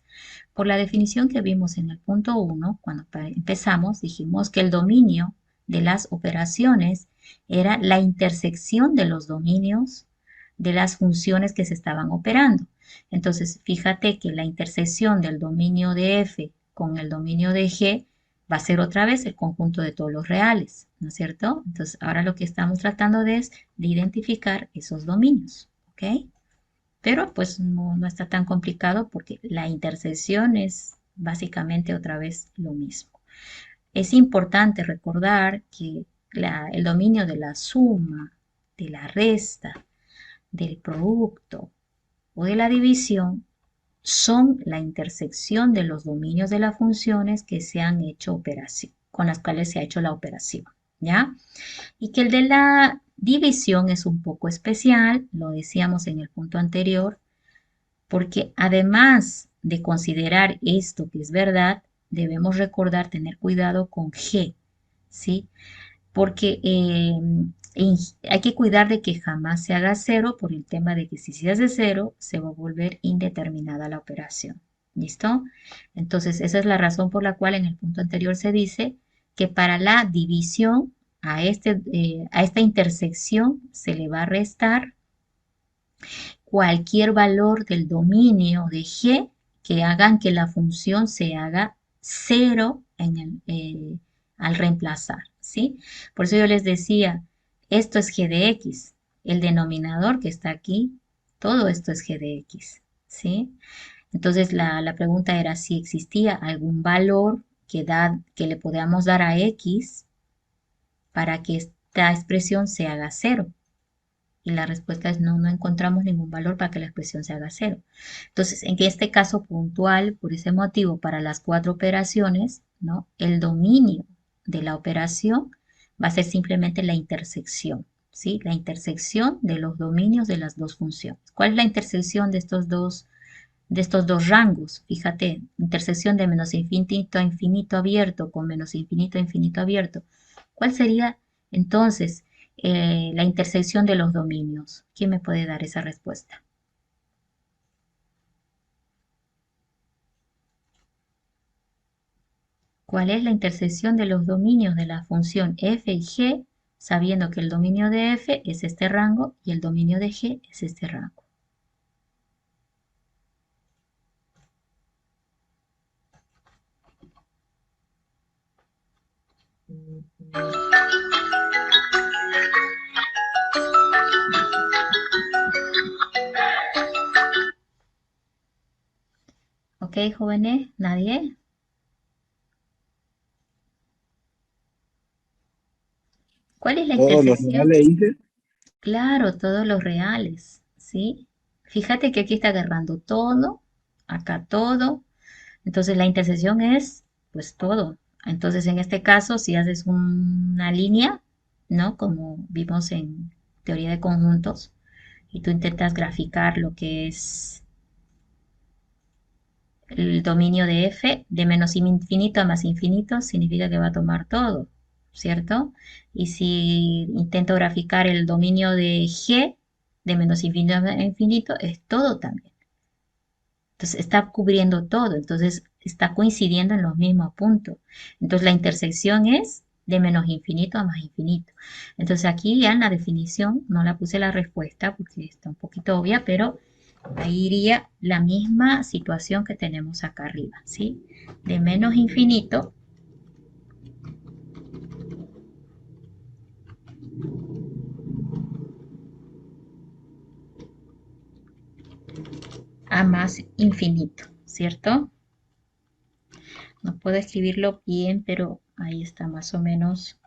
Speaker 1: Por la definición que vimos en el punto 1, cuando empezamos, dijimos que el dominio de las operaciones era la intersección de los dominios de las funciones que se estaban operando. Entonces, fíjate que la intersección del dominio de f con el dominio de g va a ser otra vez el conjunto de todos los reales, ¿no es cierto? Entonces, ahora lo que estamos tratando es de identificar esos dominios, ¿ok? Pero pues no, no está tan complicado porque la intersección es básicamente otra vez lo mismo. Es importante recordar que el dominio de la suma, de la resta, del producto o de la división son la intersección de los dominios de las funciones que se han hecho operación, con las cuales se ha hecho la operación, ¿ya? Y que el de la división es un poco especial, lo decíamos en el punto anterior, porque además de considerar esto que es verdad, debemos recordar tener cuidado con G, ¿sí? Porque hay que cuidar de que jamás se haga cero por el tema de que si se hace cero se va a volver indeterminada la operación. ¿Listo? Entonces, esa es la razón por la cual en el punto anterior se dice que para la división a esta intersección se le va a restar cualquier valor del dominio de G que hagan que la función se haga cero al reemplazar, ¿sí? Por eso yo les decía, esto es G de X, el denominador que está aquí, todo esto es G de X, ¿sí? Entonces la pregunta era si existía algún valor que le podamos dar a X para que esta expresión se haga cero. Y la respuesta es no, no encontramos ningún valor para que la expresión se haga cero. Entonces, en este caso puntual, por ese motivo, para las cuatro operaciones, ¿no? El dominio de la operación va a ser simplemente la intersección, ¿sí? La intersección de los dominios de las dos funciones. ¿Cuál es la intersección de estos dos rangos? Fíjate, intersección de menos infinito a infinito abierto con menos infinito a infinito abierto. ¿Cuál sería entonces la intersección de los dominios. ¿Quién me puede dar esa respuesta? ¿Cuál es la intersección de los dominios de la función f y g, sabiendo que el dominio de f es este rango y el dominio de g es este rango? ¿Ok, jóvenes? ¿Nadie? ¿Cuál es la
Speaker 2: Todos los
Speaker 1: intersección?
Speaker 2: reales hice.
Speaker 1: Claro, todos los reales, ¿sí? Fíjate que aquí está agarrando todo, acá todo. Entonces la intersección es, pues, todo. Entonces, en este caso, si haces una línea, ¿no? Como vimos en teoría de conjuntos, y tú intentas graficar lo que es el dominio de f de menos infinito a más infinito, significa que va a tomar todo, ¿cierto? Y si intento graficar el dominio de g de menos infinito a infinito, es todo también. Entonces está cubriendo todo, entonces está coincidiendo en los mismos puntos. Entonces la intersección es de menos infinito a más infinito. Entonces aquí ya en la definición no la puse la respuesta porque está un poquito obvia, pero ahí iría la misma situación que tenemos acá arriba, ¿sí? De menos infinito a más infinito, ¿cierto? No puedo escribirlo bien, pero ahí está más o menos.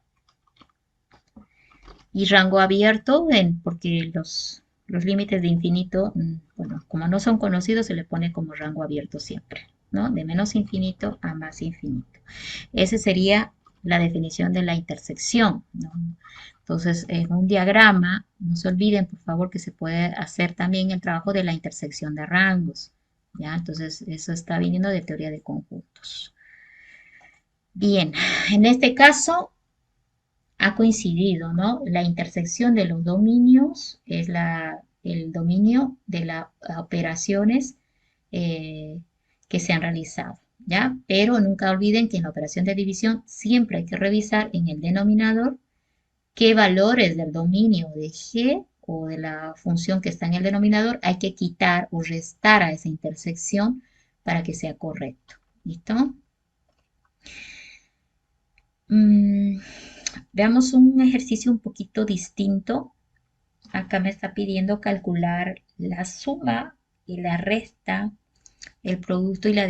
Speaker 1: Y rango abierto, porque los límites de infinito, bueno, como no son conocidos, se le pone como rango abierto siempre, ¿no? De menos infinito a más infinito. Esa sería la definición de la intersección, ¿no? Entonces, en un diagrama, no se olviden, por favor, que se puede hacer también el trabajo de la intersección de rangos, ¿ya? Entonces, eso está viniendo de teoría de conjuntos. Bien, en este caso ha coincidido, ¿no? La intersección de los dominios es el dominio de las operaciones eh, que se han realizado, ¿ya? Pero nunca olviden que en la operación de división siempre hay que revisar en el denominador qué valores del dominio de g o de la función que está en el denominador hay que quitar o restar a esa intersección para que sea correcto. ¿Listo? Mm, veamos un ejercicio un poquito distinto. Acá me está pidiendo calcular la suma y la resta, el producto y la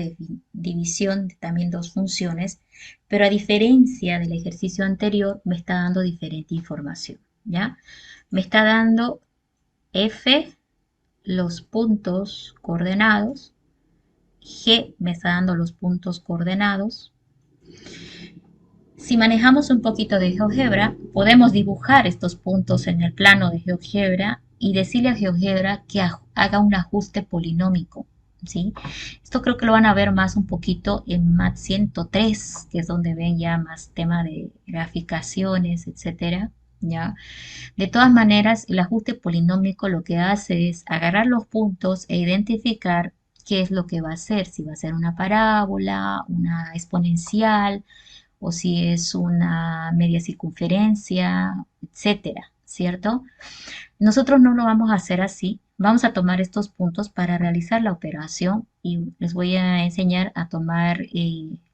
Speaker 1: división de también dos funciones, pero a diferencia del ejercicio anterior, me está dando diferente información, ¿ya? Me está dando f, los puntos coordenados, g me está dando los puntos coordenados. Si manejamos un poquito de GeoGebra, podemos dibujar estos puntos en el plano de GeoGebra y decirle a GeoGebra que haga un ajuste polinómico, ¿sí? Esto creo que lo van a ver más un poquito en MAT 103, que es donde ven ya más tema de graficaciones, etcétera, ¿ya? De todas maneras, el ajuste polinómico lo que hace es agarrar los puntos e identificar qué es lo que va a hacer, si va a ser una parábola, una exponencial, o si es una media circunferencia, etcétera, ¿cierto? Nosotros no lo vamos a hacer así. Vamos a tomar estos puntos para realizar la operación y les voy a enseñar a tomar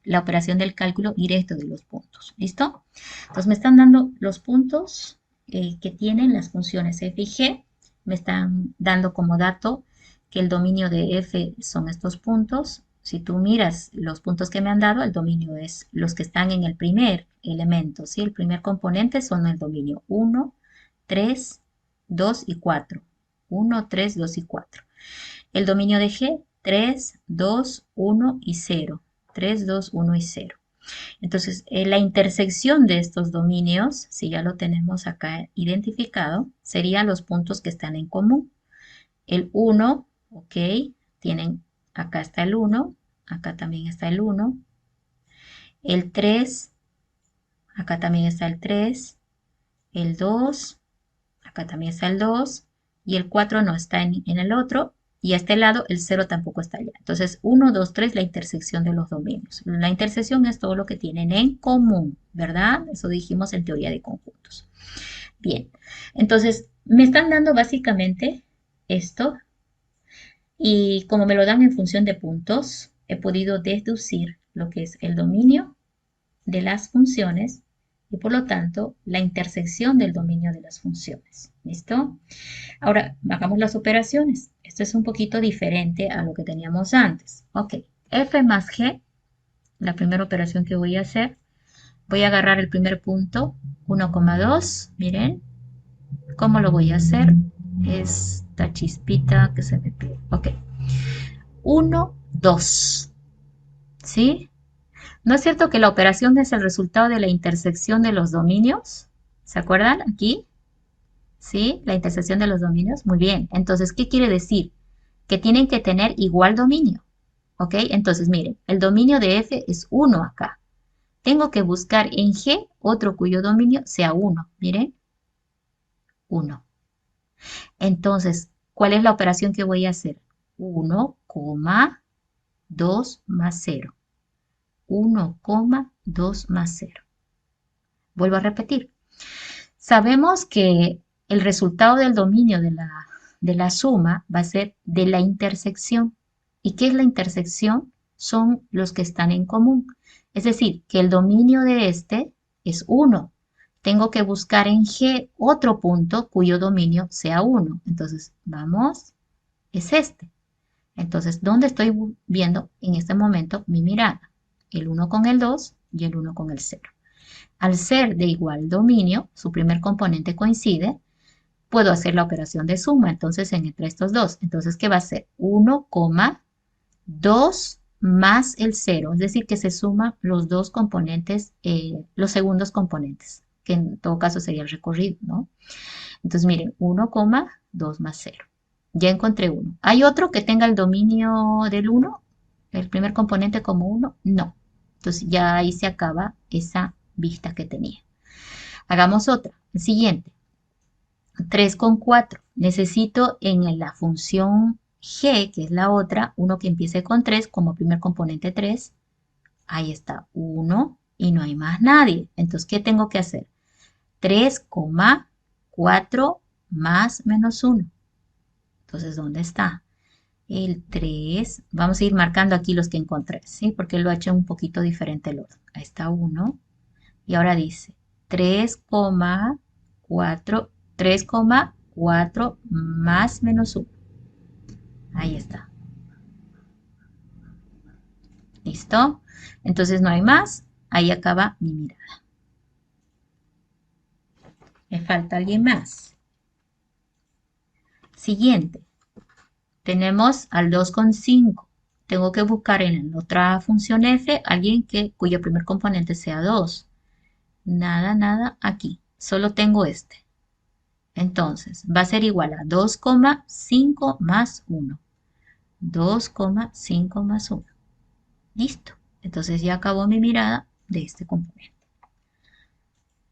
Speaker 1: la operación del cálculo directo de los puntos. ¿Listo? Entonces me están dando los puntos que tienen las funciones f y g. Me están dando como dato que el dominio de f son estos puntos. Si tú miras los puntos que me han dado, el dominio es los que están en el primer elemento, ¿sí? El primer componente son el dominio 1, 3, 2 y 4. 1, 3, 2 y 4. El dominio de G, 3, 2, 1 y 0. 3, 2, 1 y 0. Entonces, la intersección de estos dominios, si ya lo tenemos acá identificado, serían los puntos que están en común. El 1, ok, tienen, acá está el 1, acá también está el 1. El 3, acá también está el 3. El 2, Acá también está el 2 y el 4 no está en el otro. Y a este lado el 0 tampoco está allá. Entonces 1, 2, 3, la intersección de los dominios. La intersección es todo lo que tienen en común, ¿verdad? Eso dijimos en teoría de conjuntos. Bien, entonces me están dando básicamente esto y como me lo dan en función de puntos, he podido deducir lo que es el dominio de las funciones y por lo tanto la intersección del dominio de las funciones. ¿Listo? Ahora, hagamos las operaciones. Esto es un poquito diferente a lo que teníamos antes. Ok, f más g, la primera operación que voy a hacer. Voy a agarrar el primer punto, 1,2. Miren, ¿cómo lo voy a hacer? Esta chispita que se me pide. Ok, 1, 2. ¿Sí? ¿No es cierto que la operación es el resultado de la intersección de los dominios? ¿Se acuerdan aquí? ¿Sí? La intersección de los dominios. Muy bien. Entonces, ¿qué quiere decir? Que tienen que tener igual dominio. ¿Ok? Entonces, miren, el dominio de f es 1 acá. Tengo que buscar en G otro cuyo dominio sea 1. Miren, 1. Entonces, ¿cuál es la operación que voy a hacer? 1, 2 más 0. 1, 2 más 0. Vuelvo a repetir. Sabemos que el resultado del dominio de la suma va a ser de la intersección. ¿Y qué es la intersección? Son los que están en común. Es decir, que el dominio de este es 1. Tengo que buscar en G otro punto cuyo dominio sea 1. Entonces, vamos, es este. Entonces, ¿dónde estoy viendo en este momento mi mirada? El 1 con el 2 y el 1 con el 0. Al ser de igual dominio, su primer componente coincide, puedo hacer la operación de suma, entonces entre estos dos. Entonces, ¿qué va a ser? 1, 2 más el 0, es decir, que se suman los dos componentes, los segundos componentes, que en todo caso sería el recorrido, ¿no? Entonces, miren, 1, 2 más 0. Ya encontré uno. ¿Hay otro que tenga el dominio del 1? ¿El primer componente como 1? No. Entonces, ya ahí se acaba esa vista que tenía. Hagamos otra. El siguiente. 3,4. Necesito en la función g, que es la otra, uno que empiece con 3 como primer componente 3. Ahí está, 1 y no hay más nadie. Entonces, ¿qué tengo que hacer? 3,4 más menos 1. Entonces, ¿dónde está? El 3. Vamos a ir marcando aquí los que encontré, ¿sí? Porque lo he hecho un poquito diferente el orden. Ahí está 1. Y ahora dice 3,4 más menos 1. Ahí está. ¿Listo? Entonces no hay más. Ahí acaba mi mirada. Me falta alguien más. Siguiente. Tenemos al 2,5. Tengo que buscar en la otra función f alguien cuyo primer componente sea 2. Nada, nada aquí. Solo tengo este. Entonces, va a ser igual a 2,5 más 1. 2,5 más 1. Listo. Entonces ya acabó mi mirada de este componente.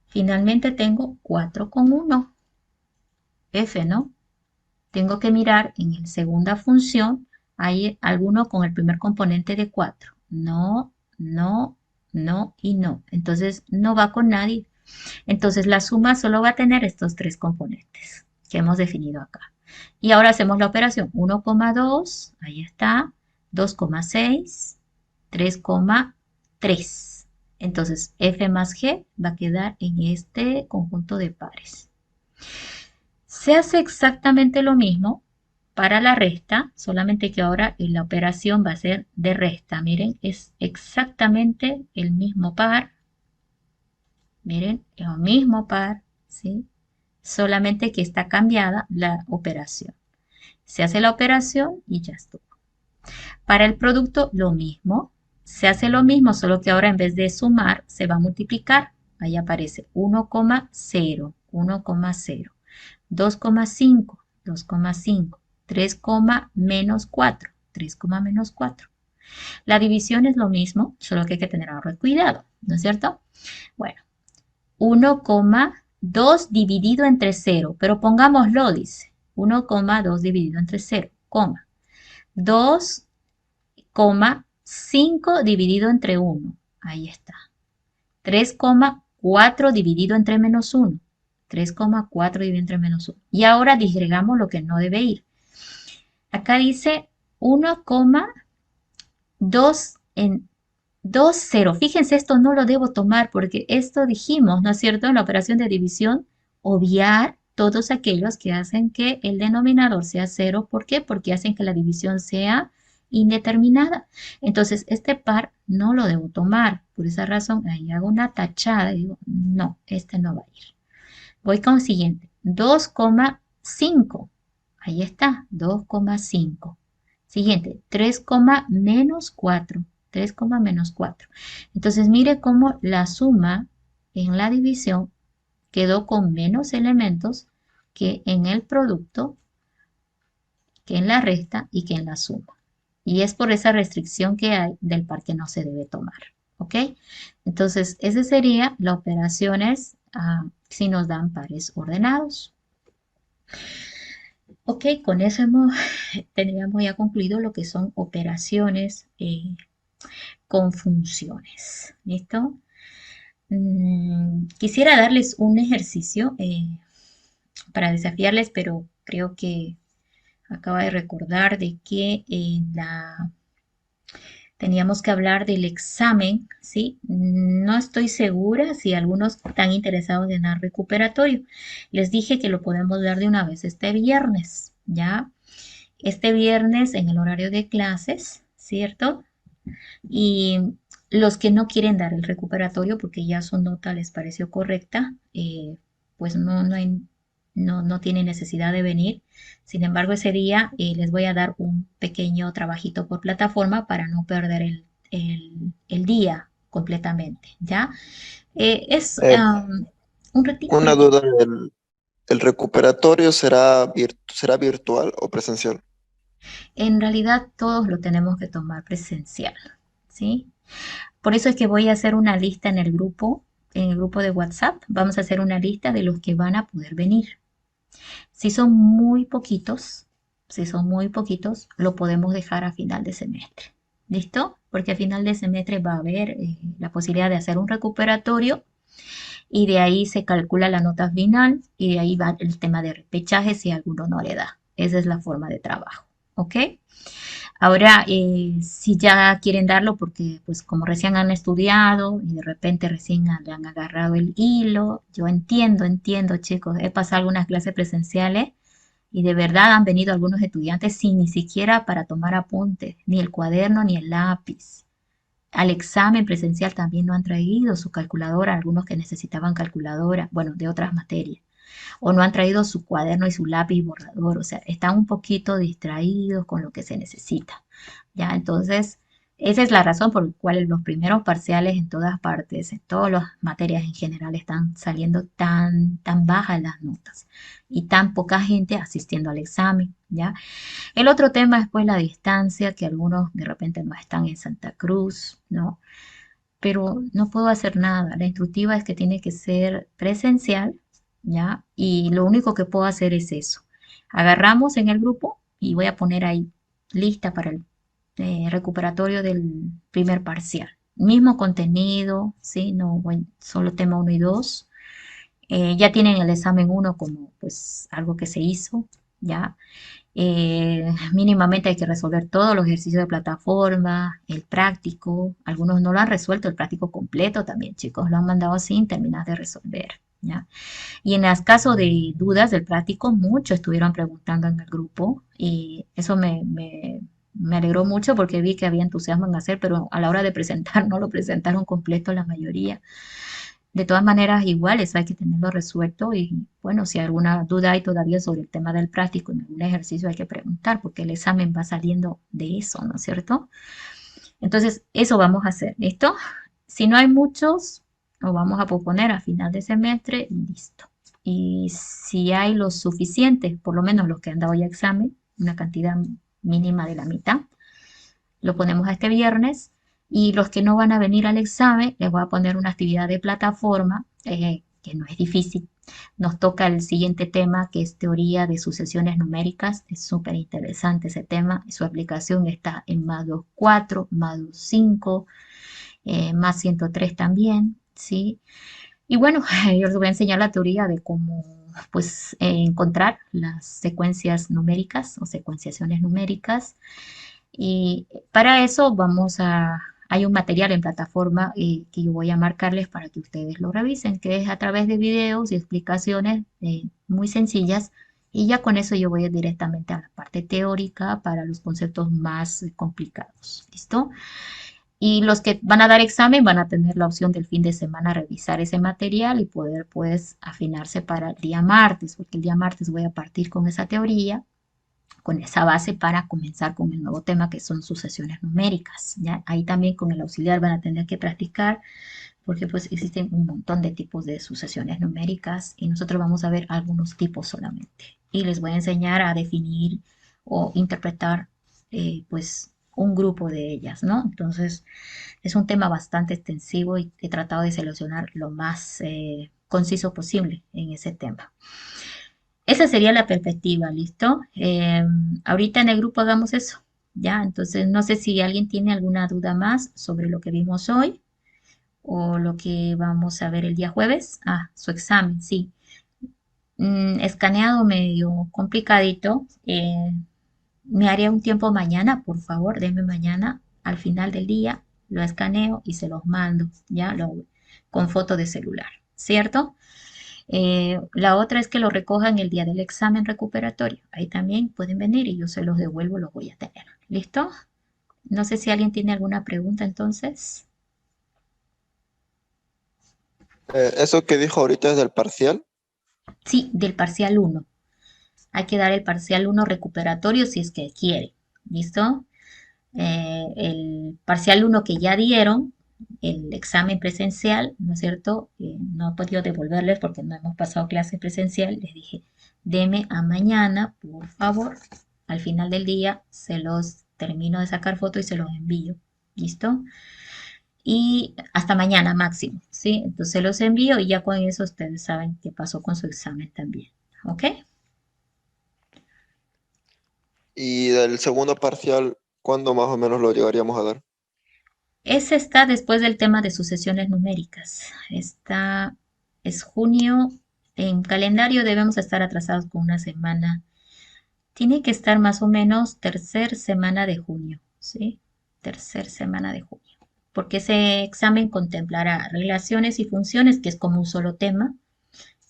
Speaker 1: Finalmente tengo 4,1. F, ¿no? Tengo que mirar en la segunda función, hay alguno con el primer componente de 4. No, no, no y no. Entonces no va con nadie. Entonces la suma solo va a tener estos tres componentes que hemos definido acá. Y ahora hacemos la operación 1,2, ahí está, 2,6, 3,3. Entonces f más g va a quedar en este conjunto de pares. Se hace exactamente lo mismo para la resta, solamente que ahora la operación va a ser de resta. Miren, es exactamente el mismo par. Miren, es el mismo par, ¿sí? Solamente que está cambiada la operación. Se hace la operación y ya estuvo. Para el producto, lo mismo. Se hace lo mismo, solo que ahora en vez de sumar, se va a multiplicar. Ahí aparece 1,0, 1,0, 2,5, 2,5, 3, menos 4, 3, menos 4. La división es lo mismo, solo que hay que tener ahora cuidado, ¿no es cierto? Bueno, 1, 2 dividido entre cero, pero pongámoslo, dice, 1,2 dividido entre cero, coma, 2,5 dividido entre uno, ahí está, 3,4 dividido entre menos uno, 3,4 dividido entre menos uno. Y ahora disgregamos lo que no debe ir. Acá dice 1,2 en 2, 0. Fíjense, esto no lo debo tomar porque esto dijimos, ¿no es cierto? En la operación de división, obviar todos aquellos que hacen que el denominador sea cero. ¿Por qué? Porque hacen que la división sea indeterminada. Entonces, este par no lo debo tomar. Por esa razón, ahí hago una tachada y digo, no, este no va a ir. Voy con el siguiente. 2,5. Ahí está, 2,5. Siguiente, 3, menos 4. 3, menos 4. Entonces, mire cómo la suma en la división quedó con menos elementos que en el producto, que en la resta y que en la suma. Y es por esa restricción que hay del par que no se debe tomar. ¿Ok? Entonces, esa sería la operaciones si nos dan pares ordenados. Ok, con eso tendríamos ya concluido lo que son operaciones con funciones. ¿Listo? Quisiera darles un ejercicio para desafiarles, pero creo que acaba de recordar de que teníamos que hablar del examen, ¿sí? No estoy segura si algunos están interesados en dar recuperatorio. Les dije que lo podemos dar de una vez este viernes, ¿ya? Este viernes en el horario de clases, ¿cierto? Y los que no quieren dar el recuperatorio porque ya su nota les pareció correcta, pues no tienen necesidad de venir. Sin embargo, ese día les voy a dar un pequeño trabajito por plataforma para no perder el día completamente, ¿ya? Es
Speaker 3: Eh,
Speaker 1: un ratito,
Speaker 3: una duda, ¿el recuperatorio será virtual o presencial?
Speaker 1: en realidad todos lo tenemos que tomar presencial, ¿sí? Por eso es que voy a hacer una lista en el grupo de WhatsApp. Vamos a hacer una lista de los que van a poder venir. Si son muy poquitos, si son muy poquitos, lo podemos dejar a final de semestre. ¿Listo? Porque a final de semestre va a haber la posibilidad de hacer un recuperatorio y de ahí se calcula la nota final y de ahí va el tema de repechaje si alguno no le da. Esa es la forma de trabajo. ¿Ok? Ahora, si ya quieren darlo porque pues como recién han estudiado y de repente recién le han agarrado el hilo, yo entiendo chicos, he pasado algunas clases presenciales y de verdad han venido algunos estudiantes sin ni siquiera para tomar apuntes, ni el cuaderno ni el lápiz. Al examen presencial también no han traído su calculadora, algunos que necesitaban calculadora, bueno, de otras materias o no han traído su cuaderno y su lápiz y borrador, o sea, están un poquito distraídos con lo que se necesita. ¿Ya? Entonces, esa es la razón por la cual los primeros parciales en todas partes, en todas las materias en general, están saliendo tan bajas las notas y tan poca gente asistiendo al examen, ¿ya? El otro tema es pues la distancia, que algunos de repente no están en Santa Cruz, ¿no? Pero no puedo hacer nada. La instructiva es que tiene que ser presencial, ¿ya? Y lo único que puedo hacer es eso. Agarramos en el grupo y voy a poner ahí lista para el recuperatorio del primer parcial. Mismo contenido, ¿sí? No, bueno, solo tema uno y 2. Ya tienen el examen uno como pues algo que se hizo, ¿ya? Mínimamente hay que resolver todos los ejercicios de plataforma, el práctico. Algunos no lo han resuelto, el práctico completo también, chicos, lo han mandado sin terminar de resolver, ¿ya? Y en el caso de dudas del práctico, muchos estuvieron preguntando en el grupo y eso me alegró mucho porque vi que había entusiasmo en hacer, pero a la hora de presentar no lo presentaron completo la mayoría. De todas maneras, iguales hay que tenerlo resuelto y bueno, si alguna duda hay todavía sobre el tema del práctico en algún ejercicio hay que preguntar porque el examen va saliendo de eso, ¿no es cierto? Entonces, eso vamos a hacer, ¿listo? Si no hay muchos, lo vamos a posponer a final de semestre y listo. Y si hay los suficientes, por lo menos los que han dado ya examen, una cantidad mínima de la mitad, lo ponemos a este viernes y los que no van a venir al examen les voy a poner una actividad de plataforma que no es difícil. Nos toca el siguiente tema, que es teoría de sucesiones numéricas. Es súper interesante ese tema. Su aplicación está en más 4, más 5, más 103 también, ¿sí? Y bueno, yo les voy a enseñar la teoría de cómo pues encontrar las secuencias numéricas o secuenciaciones numéricas. Y para eso hay un material en plataforma que yo voy a marcarles para que ustedes lo revisen, que es a través de videos y explicaciones muy sencillas. Y ya con eso yo voy directamente a la parte teórica para los conceptos más complicados. ¿Listo? Y los que van a dar examen van a tener la opción del fin de semana revisar ese material y poder pues afinarse para el día martes, porque el día martes voy a partir con esa teoría, con esa base para comenzar con el nuevo tema que son sucesiones numéricas. ¿Ya? Ahí también con el auxiliar van a tener que practicar porque pues existen un montón de tipos de sucesiones numéricas y nosotros vamos a ver algunos tipos solamente. Y les voy a enseñar a definir o interpretar pues un grupo de ellas, ¿no? Entonces es un tema bastante extensivo y he tratado de seleccionar lo más conciso posible en ese tema. Esa sería la perspectiva, ¿listo? Ahorita en el grupo hagamos eso, ¿ya? Entonces, no sé si alguien tiene alguna duda más sobre lo que vimos hoy o lo que vamos a ver el día jueves. Ah, su examen, sí. Escaneado medio complicadito. Me haría un tiempo mañana, por favor, denme mañana al final del día, lo escaneo y se los mando, ¿ya? Con foto de celular, ¿cierto? La otra es que lo recojan el día del examen recuperatorio. Ahí también pueden venir y yo se los devuelvo, los voy a tener. ¿Listo? No sé si alguien tiene alguna pregunta entonces.
Speaker 3: Eso que dijo ahorita es del parcial.
Speaker 1: Sí, del parcial uno. Hay que dar el parcial uno recuperatorio si es que quiere. ¿Listo? El parcial uno que ya dieron, el examen presencial, ¿no es cierto? No he podido devolverles porque no hemos pasado clase presencial. Les dije, deme a mañana, por favor. Al final del día se los termino de sacar foto y se los envío. ¿Listo? Y hasta mañana máximo, ¿sí? Entonces los envío y ya con eso ustedes saben qué pasó con su examen también. ¿Ok?
Speaker 3: Y del segundo parcial, ¿cuándo más o menos lo llegaríamos a dar?
Speaker 1: Ese está después del tema de sucesiones numéricas. Es junio. En calendario debemos estar atrasados con una semana. Tiene que estar más o menos tercer semana de junio, ¿sí? Tercer semana de junio. Porque ese examen contemplará relaciones y funciones, que es como un solo tema,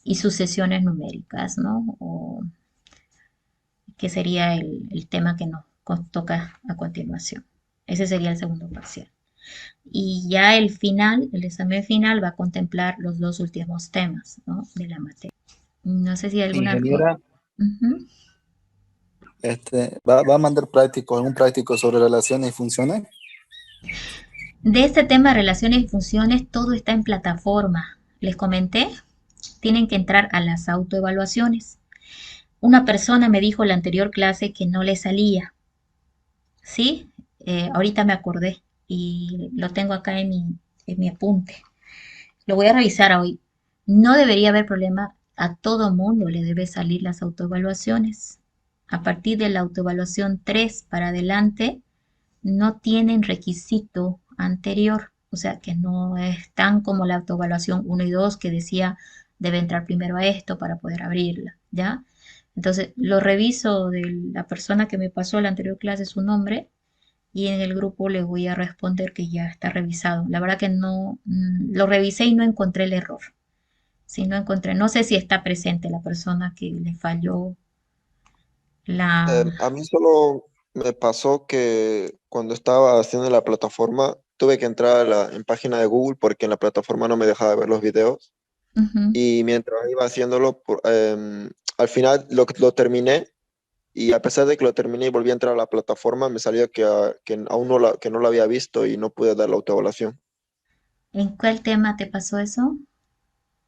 Speaker 1: y sucesiones numéricas, ¿no? O que sería el tema que nos toca a continuación. Ese sería el segundo parcial. Y ya el final, el examen final va a contemplar los dos últimos temas, ¿no? De la materia. No sé si hay alguna...
Speaker 2: Ingeniera,
Speaker 1: Ujú.
Speaker 2: va a mandar un práctico sobre relaciones y funciones.
Speaker 1: De este tema, relaciones y funciones, todo está en plataforma. Les comenté, tienen que entrar a las autoevaluaciones. Una persona me dijo en la anterior clase que no le salía, ¿sí? Ahorita me acordé y lo tengo acá en mi apunte. Lo voy a revisar hoy. No debería haber problema. A todo mundo le debe salir las autoevaluaciones. A partir de la autoevaluación 3 para adelante, no tienen requisito anterior. O sea, que no es tan como la autoevaluación 1 y 2 que decía debe entrar primero a esto para poder abrirla, ¿ya? Entonces, lo reviso de la persona que me pasó la anterior clase su nombre y en el grupo le voy a responder que ya está revisado. La verdad que no, lo revisé y no encontré el error. Si no encontré, no sé si está presente la persona que le falló la...
Speaker 3: A mí solo me pasó que cuando estaba haciendo la plataforma, tuve que entrar en página de Google porque en la plataforma no me dejaba ver los videos.
Speaker 1: Ujú.
Speaker 3: Y mientras iba haciéndolo, al final lo terminé. Y a pesar de que lo terminé y volví a entrar a la plataforma, me salió que aún que no lo había visto y no pude dar la autoevaluación.
Speaker 1: ¿En cuál tema te pasó eso?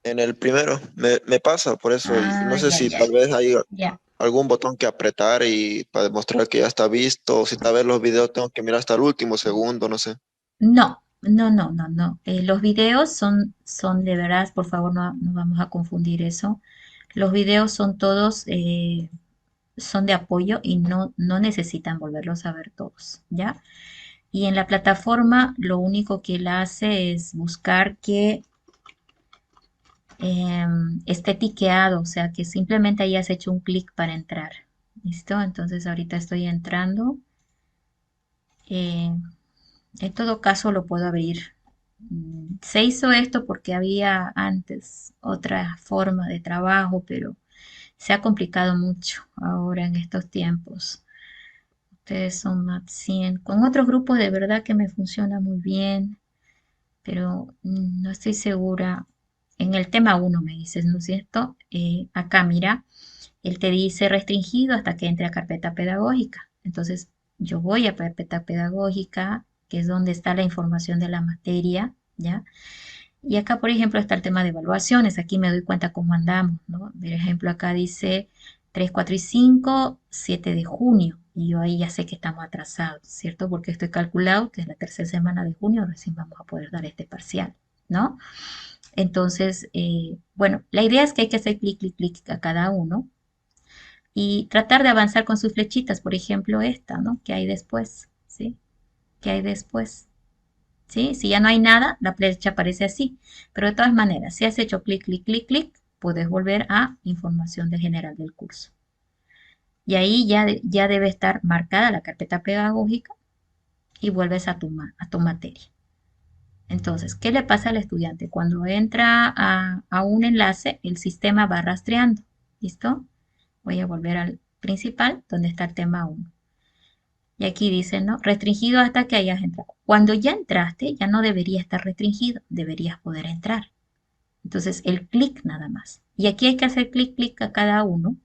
Speaker 3: En el primero me pasa por eso, y no sé
Speaker 1: Ay,
Speaker 3: si
Speaker 1: ay, ay.
Speaker 3: tal vez hay
Speaker 1: Ya.
Speaker 3: algún botón que apretar y para demostrar que ya está visto, o si tal vez los videos tengo que mirar hasta el último segundo, no sé.
Speaker 1: No. No, no, no, no. Los videos son de verdad, por favor, no vamos a confundir eso. Los videos son todos, son de apoyo y no necesitan volverlos a ver todos, ¿ya? Y en la plataforma lo único que él hace es buscar que esté tiqueado, o sea, que simplemente hayas hecho un clic para entrar. ¿Listo? Entonces ahorita estoy entrando. Eh, en todo caso lo puedo abrir. Se hizo esto porque había antes otra forma de trabajo, pero se ha complicado mucho ahora en estos tiempos. Ustedes son más 100. Con otros grupos de verdad que me funciona muy bien, pero no estoy segura. En el tema uno me dices, ¿no es cierto? Acá mira, él te dice restringido hasta que entre a carpeta pedagógica. Entonces yo voy a carpeta pedagógica, que es donde está la información de la materia, ¿ya? Y acá, por ejemplo, está el tema de evaluaciones. Aquí me doy cuenta cómo andamos, ¿no? Por ejemplo, acá dice 3, 4 y 5, 7 de junio. Y yo ahí ya sé que estamos atrasados, ¿cierto? Porque estoy calculado que en la tercera semana de junio recién vamos a poder dar este parcial, ¿no? Entonces, bueno, la idea es que hay que hacer clic, clic, clic a cada uno y tratar de avanzar con sus flechitas, por ejemplo, esta, ¿no? ¿Qué hay después? ¿Sí? ¿Qué hay después? ¿Sí? Si ya no hay nada, la flecha aparece así. Pero de todas maneras, si has hecho clic, clic, clic, clic, puedes volver a información de general del curso. Y ahí ya debe estar marcada la carpeta pedagógica y vuelves a tu materia. Entonces, ¿qué le pasa al estudiante? Cuando entra a un enlace, el sistema va rastreando. ¿Listo? Voy a volver al principal, donde está el tema 1. Y aquí dice, ¿no? Restringido hasta que hayas entrado. Cuando ya entraste, ya no debería estar restringido, deberías poder entrar. Entonces, el clic nada más. Y aquí hay que hacer clic, clic a cada uno.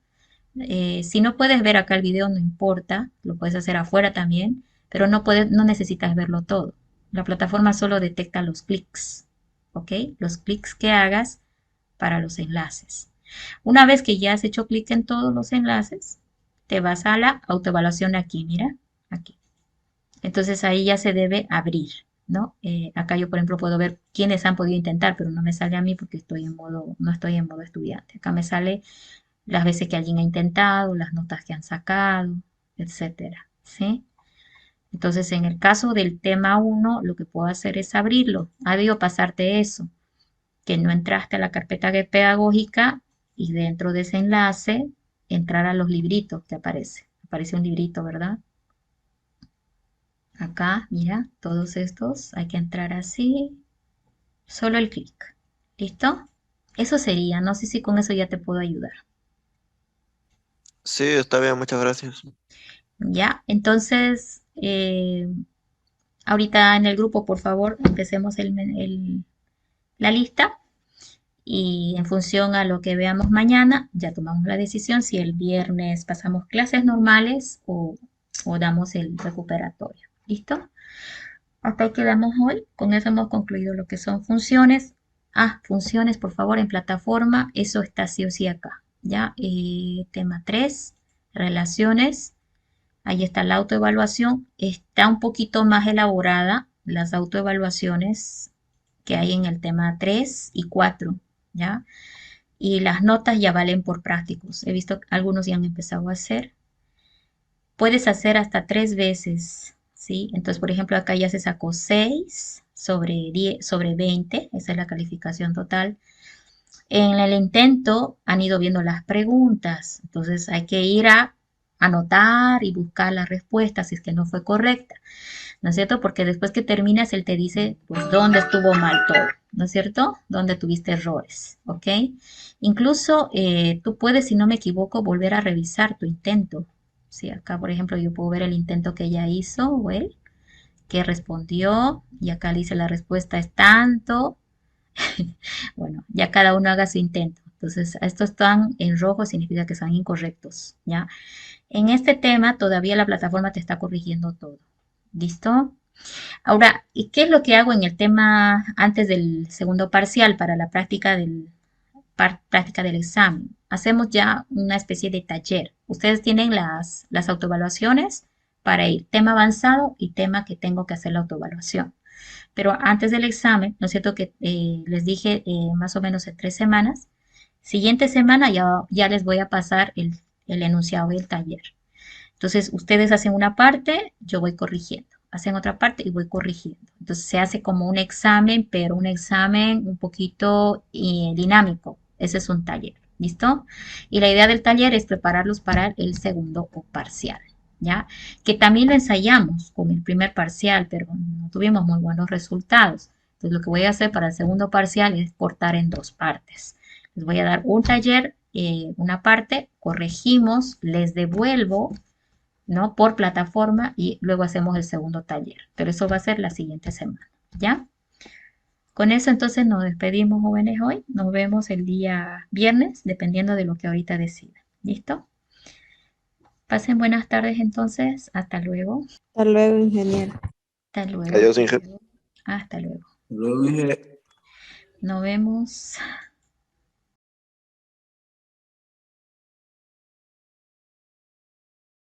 Speaker 1: Si no puedes ver acá el video, no importa, lo puedes hacer afuera también, pero no necesitas verlo todo. La plataforma solo detecta los clics, ¿ok? Los clics que hagas para los enlaces. Una vez que ya has hecho clic en todos los enlaces, te vas a la autoevaluación aquí, mira, aquí. Entonces ahí ya se debe abrir, ¿no? Acá yo, por ejemplo, puedo ver quiénes han podido intentar, pero no me sale a mí porque no estoy en modo estudiante. Acá me sale las veces que alguien ha intentado, las notas que han sacado, etcétera, ¿sí? Entonces, en el caso del tema 1, lo que puedo hacer es abrirlo. Ha debido pasarte eso, que no entraste a la carpeta pedagógica y dentro de ese enlace entrar a los libritos que aparece. Aparece un librito, ¿verdad? Acá, mira, todos estos, hay que entrar así, solo el clic. ¿Listo? Eso sería, no sé si con eso ya te puedo ayudar.
Speaker 3: Sí, está bien, muchas gracias.
Speaker 1: Ya, entonces, ahorita en el grupo, por favor, empecemos la lista y en función a lo que veamos mañana, ya tomamos la decisión si el viernes pasamos clases normales o damos el recuperatorio. ¿Listo? Hasta ahí quedamos hoy. Con eso hemos concluido lo que son funciones. Funciones, por favor, en plataforma. Eso está sí o sí acá. ¿Ya? Tema 3, relaciones. Ahí está la autoevaluación. Está un poquito más elaborada las autoevaluaciones que hay en el tema 3 y 4, ¿ya? Y las notas ya valen por prácticos. He visto que algunos ya han empezado a hacer. Puedes hacer hasta 3 veces, ¿sí? Entonces, por ejemplo, acá ya se sacó 6 sobre 10, sobre 20, esa es la calificación total. En el intento han ido viendo las preguntas, entonces hay que ir a anotar y buscar la respuesta si es que no fue correcta, ¿no es cierto? Porque después que terminas, él te dice, pues, dónde estuvo mal todo, ¿no es cierto? Dónde tuviste errores, ¿ok? Incluso tú puedes, si no me equivoco, volver a revisar tu intento. Sí, acá, por ejemplo, yo puedo ver el intento que ella hizo o él, que respondió, y acá le dice la respuesta es tanto. Bueno, ya cada uno haga su intento. Entonces, estos están en rojo, significa que son incorrectos, ¿ya? En este tema, todavía la plataforma te está corrigiendo todo. ¿Listo? Ahora, ¿y qué es lo que hago en el tema antes del segundo parcial para la práctica del examen? Hacemos ya una especie de taller. Ustedes tienen las autoevaluaciones para ir tema avanzado y tema que tengo que hacer la autoevaluación. pero antes del examen, ¿no es cierto? Que les dije más o menos en 3 semanas. Siguiente semana ya les voy a pasar el enunciado del taller. Entonces, ustedes hacen una parte, yo voy corrigiendo. Hacen otra parte y voy corrigiendo. Entonces, se hace como un examen, pero un examen un poquito dinámico. Ese es un taller. ¿Listo? Y la idea del taller es prepararlos para el segundo parcial. ¿Ya? Que también lo ensayamos con el primer parcial, pero no tuvimos muy buenos resultados. Entonces, lo que voy a hacer para el segundo parcial es cortar en 2 partes. Les voy a dar un taller, una parte, corregimos, les devuelvo, ¿no? Por plataforma y luego hacemos el segundo taller. Pero eso va a ser la siguiente semana, ¿ya? Con eso entonces nos despedimos, jóvenes, hoy. Nos vemos el día viernes, dependiendo de lo que ahorita decida. ¿Listo? Pasen buenas tardes entonces. Hasta luego.
Speaker 4: Hasta luego, ingeniero.
Speaker 1: Hasta luego.
Speaker 3: Adiós, Inge.
Speaker 1: Hasta luego.
Speaker 2: Luego dije,
Speaker 1: Nos vemos.